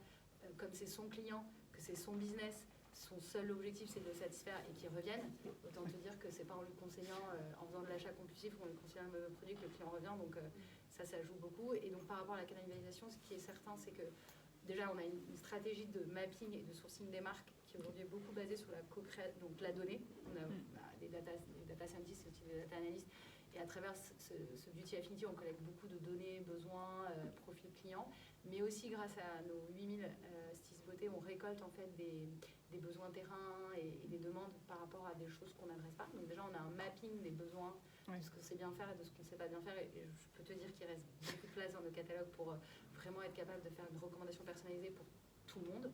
comme c'est son client, que c'est son business, son seul objectif c'est de le satisfaire et qu'il revienne, autant te dire que c'est pas en lui conseillant, en faisant de l'achat compulsif ou en lui conseillant un mauvais produit que le client revient, donc ça joue beaucoup. Et donc par rapport à la cannibalisation, ce qui est certain c'est que déjà on a une stratégie de mapping et de sourcing des marques qui aujourd'hui est beaucoup basée sur la donc la donnée. On a des data scientists et aussi des data analysts, et à travers ce Beauty Affinity on collecte beaucoup de données, besoins, profils clients, mais aussi grâce à nos 8000 stylistes beauté on récolte en fait des besoins terrain et des demandes par rapport à des choses qu'on n'adresse pas. Donc déjà, on a un mapping des besoins, de ce qu'on sait bien faire et de ce qu'on ne sait pas bien faire. Et je peux te dire qu'il reste beaucoup de place dans nos catalogues pour vraiment être capable de faire une recommandation personnalisée pour tout le monde.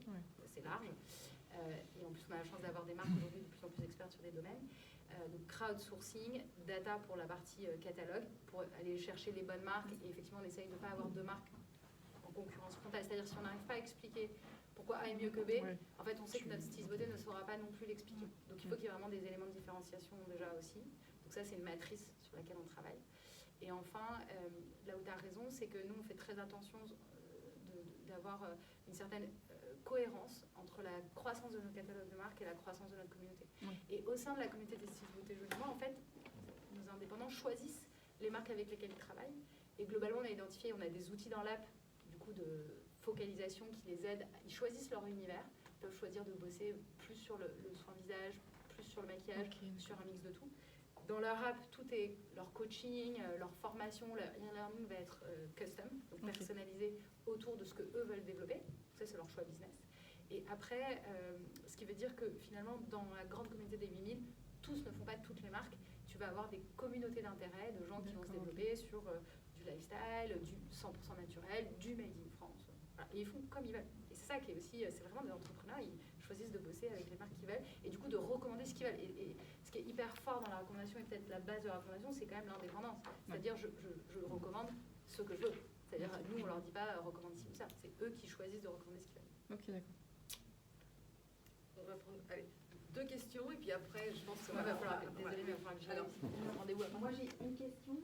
C'est large. Et en plus, on a la chance d'avoir des marques aujourd'hui de plus en plus expertes sur des domaines. Donc crowdsourcing, data pour la partie catalogue, pour aller chercher les bonnes marques. Et effectivement, on essaye de ne pas avoir deux marques en concurrence frontale. C'est-à-dire si on n'arrive pas à expliquer pourquoi A est mieux que B, en fait on sait que notre styliste beauté ne saura pas non plus l'expliquer. Donc il faut qu'il y ait vraiment des éléments de différenciation déjà aussi. Donc ça c'est une matrice sur laquelle on travaille. Et enfin, là où tu as raison, c'est que nous on fait très attention d'avoir une certaine cohérence entre la croissance de nos catalogues de marques et la croissance de notre communauté. Et au sein de la communauté des stylistes beauté joliment, en fait, nos indépendants choisissent les marques avec lesquelles ils travaillent. Et globalement on a identifié, on a des outils dans l'app du coup de focalisation qui les aident, ils choisissent leur univers, ils peuvent choisir de bosser plus sur le soin visage, plus sur le maquillage, sur un mix de tout. Dans leur app, tout est leur coaching, leur formation, leur e-learning va être custom, donc personnalisé autour de ce que eux veulent développer. Ça, c'est leur choix business. Et après, ce qui veut dire que finalement, dans la grande communauté des 8000, tous ne font pas toutes les marques. Tu vas avoir des communautés d'intérêt, de gens qui vont se développer sur du lifestyle, du 100% naturel, du made in France. Et ils font comme ils veulent. Et c'est ça qui est aussi, c'est vraiment des entrepreneurs, ils choisissent de bosser avec les marques qu'ils veulent et du coup de recommander ce qu'ils veulent. Et ce qui est hyper fort dans la recommandation et peut-être la base de la recommandation, c'est quand même l'indépendance. C'est-à-dire je recommande ce que je veux. C'est-à-dire nous on leur dit pas recommande ci ou ça. C'est eux qui choisissent de recommander ce qu'ils veulent. Ok, d'accord. On va prendre deux questions et puis après je pense que va falloir, désolé mais il va falloir que j'aille rendez-vous après. Moi j'ai une question.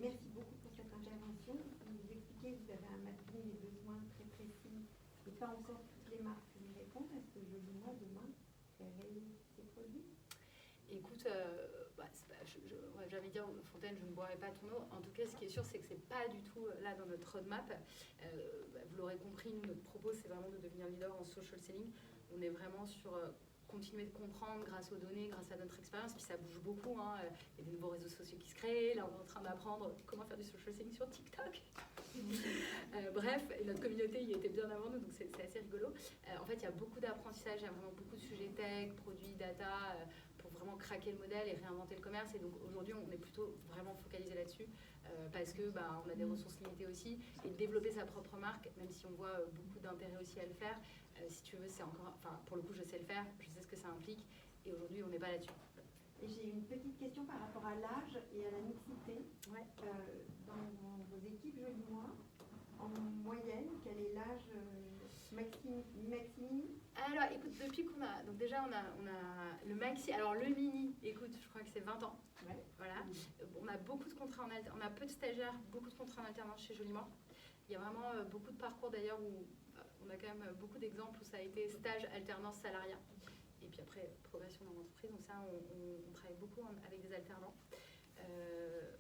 Merci beaucoup pour cette intervention. Vous expliquez que vous avez un mapping des besoins très précis et pas encore toutes les marques qui vous répondent. Est-ce que Joliment demain créerait ces produits? Écoute, j'allais dire Fontaine, je ne boirai pas ton eau. En tout cas, ce qui est sûr, c'est que c'est pas du tout là dans notre roadmap. Vous l'aurez compris, nous, notre propos, c'est vraiment de devenir leader en social selling. On est vraiment sur continuer de comprendre grâce aux données, grâce à notre expérience, puis ça bouge beaucoup, hein. Il y a des nouveaux réseaux sociaux qui se créent, là on est en train d'apprendre comment faire du social selling sur TikTok. Bref, et notre communauté y était bien avant nous, donc c'est assez rigolo. En fait, il y a beaucoup d'apprentissage, il y a vraiment beaucoup de sujets tech, produits, data, pour vraiment craquer le modèle et réinventer le commerce. Et donc aujourd'hui, on est plutôt vraiment focalisé là-dessus, parce que on a des ressources limitées aussi, et développer sa propre marque, même si on voit beaucoup d'intérêt aussi à le faire, si tu veux, c'est encore, enfin pour le coup, je sais le faire, je sais ce que ça implique, et aujourd'hui, on n'est pas là-dessus. Et j'ai une petite question par rapport à l'âge et à la mixité. Dans vos équipes Joliment, en moyenne, quel est l'âge maximum? Alors, écoute, depuis qu'on a... Donc déjà, on a le maxi... Alors, le mini, écoute, je crois que c'est 20 ans. Voilà. On a beaucoup de contrats en alternance. On a peu de stagiaires, beaucoup de contrats en alternance chez Joliment. Il y a vraiment beaucoup de parcours, d'ailleurs, où on a quand même beaucoup d'exemples où ça a été stage, alternance, salariat. Et puis après, progression dans l'entreprise. Donc ça, on travaille beaucoup avec des alternants.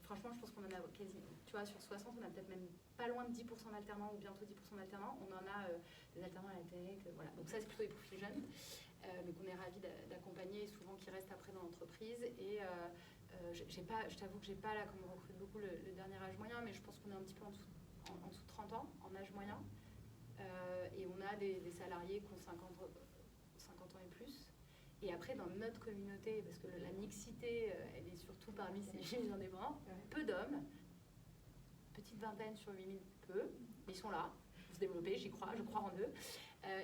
Franchement, je pense qu'on en a quasi, tu vois, sur 60, on a peut-être même pas loin de 10% d'alternants ou bientôt 10% d'alternants. On en a des alternants à la tech, voilà. Donc ça, c'est plutôt des profils jeunes, mais qu'on est ravis d'accompagner, souvent qui restent après dans l'entreprise. Et je t'avoue que j'ai pas là, comme on recrute beaucoup, le dernier âge moyen, mais je pense qu'on est un petit peu en dessous de 30 ans en âge moyen. Et on a des salariés qui ont 50 ans et plus. Et après, dans notre communauté, parce que la mixité, elle est surtout parmi ces jeunes indépendants, peu d'hommes, petite vingtaine sur 8000, peu, ils sont là, pour se développer, j'y crois, je crois en eux.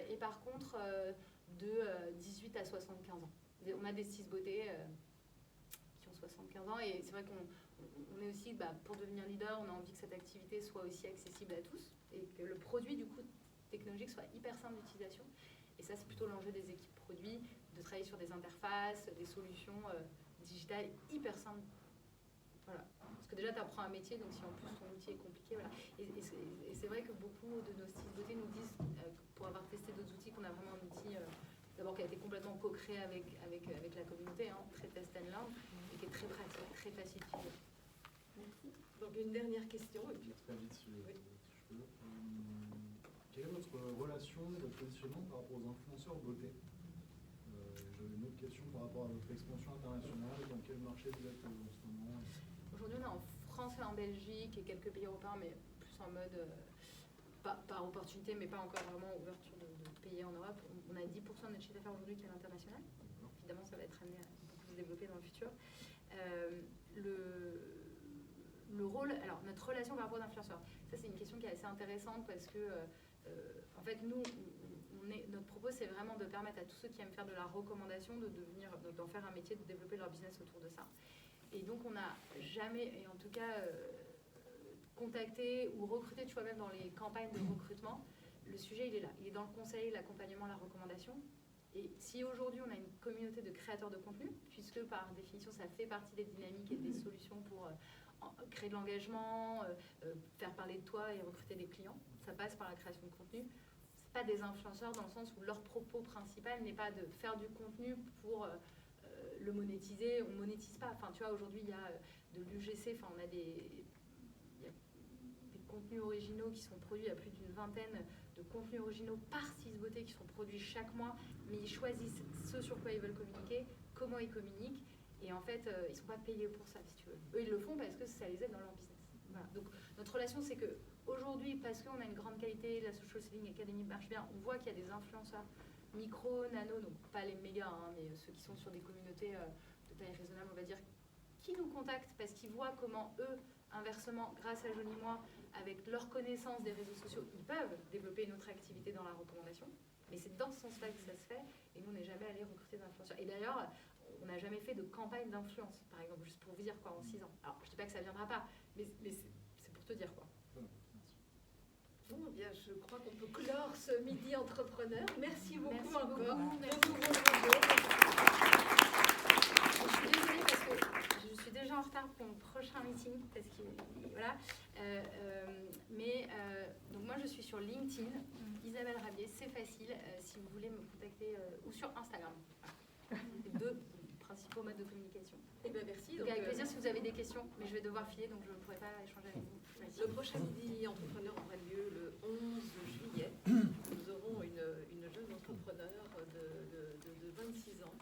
Et par contre, de 18 à 75 ans. On a des stylistes beauté qui ont 75 ans, et c'est vrai qu'on est aussi, pour devenir leader, on a envie que cette activité soit aussi accessible à tous, et que le produit, du coup, technologique soit hyper simple d'utilisation. Et ça, c'est plutôt l'enjeu des équipes produits, de travailler sur des interfaces, des solutions digitales hyper simples. Voilà. Parce que déjà, tu apprends un métier, donc si en plus ton outil est compliqué, voilà. Et c'est vrai que beaucoup de nos styles beauté nous disent, pour avoir testé d'autres outils, qu'on a vraiment un outil d'abord qui a été complètement co-créé avec la communauté, hein, très test and learn, et qui est très pratique, très facile à utiliser. Merci. Donc une dernière question. Et puis... Très vite, si je peux. Quelle est votre relation, votre positionnement par rapport aux influenceurs beauté? J'avais une autre question par rapport à votre expansion internationale. Dans quel marché vous êtes en ce moment? Aujourd'hui, on est en France et en Belgique et quelques pays européens, mais plus en mode, par opportunité, mais pas encore vraiment ouverture de pays en Europe. On a 10% de notre chiffre d'affaires aujourd'hui qui est à l'international. Évidemment, ça va être amené à beaucoup se développer dans le futur. Le rôle, alors notre relation par rapport aux influenceurs, ça c'est une question qui est assez intéressante parce que, en fait, nous, notre propos, c'est vraiment de permettre à tous ceux qui aiment faire de la recommandation d'en faire un métier, de développer leur business autour de ça. Et donc, on n'a jamais, et en tout cas, contacté ou recruté, tu vois, même dans les campagnes de recrutement, le sujet, il est là. Il est dans le conseil, l'accompagnement, la recommandation. Et si aujourd'hui, on a une communauté de créateurs de contenu, puisque par définition, ça fait partie des dynamiques et des solutions pour créer de l'engagement, faire parler de toi et recruter des clients, ça passe par la création de contenu. C'est pas des influenceurs dans le sens où leur propos principal n'est pas de faire du contenu pour le monétiser. On monétise pas. Enfin, tu vois, aujourd'hui, il y a de l'UGC, enfin, on a des contenus originaux qui sont produits, il y a plus d'une vingtaine de contenus originaux par Sisbeauté qui sont produits chaque mois, mais ils choisissent ce sur quoi ils veulent communiquer, comment ils communiquent, et en fait, ils ne sont pas payés pour ça, si tu veux. Eux, ils le font parce que ça les aide dans leur business. Voilà. Donc, notre relation, c'est qu'aujourd'hui, parce qu'on a une grande qualité, la Social Selling Academy marche bien, on voit qu'il y a des influenceurs micro, nano, donc pas les méga, hein, mais ceux qui sont sur des communautés de taille raisonnable, on va dire, qui nous contactent parce qu'ils voient comment eux, inversement, grâce à Joli Moi, avec leur connaissance des réseaux sociaux, ils peuvent développer une autre activité dans la recommandation. Mais c'est dans ce sens-là que ça se fait, et nous, on n'est jamais allé recruter d'influenceurs. Et d'ailleurs, on n'a jamais fait de campagne d'influence, par exemple, juste pour vous dire quoi, en 6 ans. Alors, je ne dis pas que ça ne viendra pas, mais c'est pour te dire quoi. Bon, eh bien, je crois qu'on peut clore ce midi entrepreneur. Merci beaucoup encore. Merci beaucoup. Je suis désolée parce que je suis déjà en retard pour mon prochain meeting, parce que voilà. Donc moi, je suis sur LinkedIn, Isabelle Rabier, c'est facile si vous voulez me contacter, ou sur Instagram. Voilà. Les deux principaux modes de communication. Eh bien, merci. Donc, avec plaisir si vous avez des questions, mais je vais devoir filer, donc je ne pourrai pas échanger avec vous. Le prochain midi entrepreneur aura lieu le 11 juillet. Nous aurons une jeune entrepreneur de 26 ans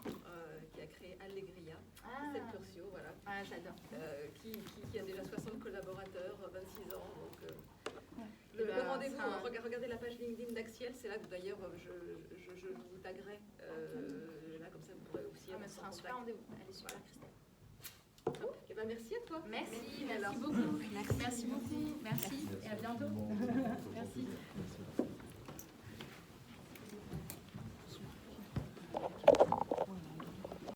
qui a créé Allegria, Estelle Curcio, voilà. Ah, j'adore. Qui a déjà 60 collaborateurs, 26 ans. Donc, le rendez-vous, regardez la page LinkedIn d'Axiel, c'est là que d'ailleurs je vous taguerai. Là, comme ça, vous pourrez aussi. Ce sera un super rendez-vous. Allez, super, Christelle. Eh ben, merci à toi. Merci beaucoup. Merci beaucoup. Merci et à bientôt. Merci.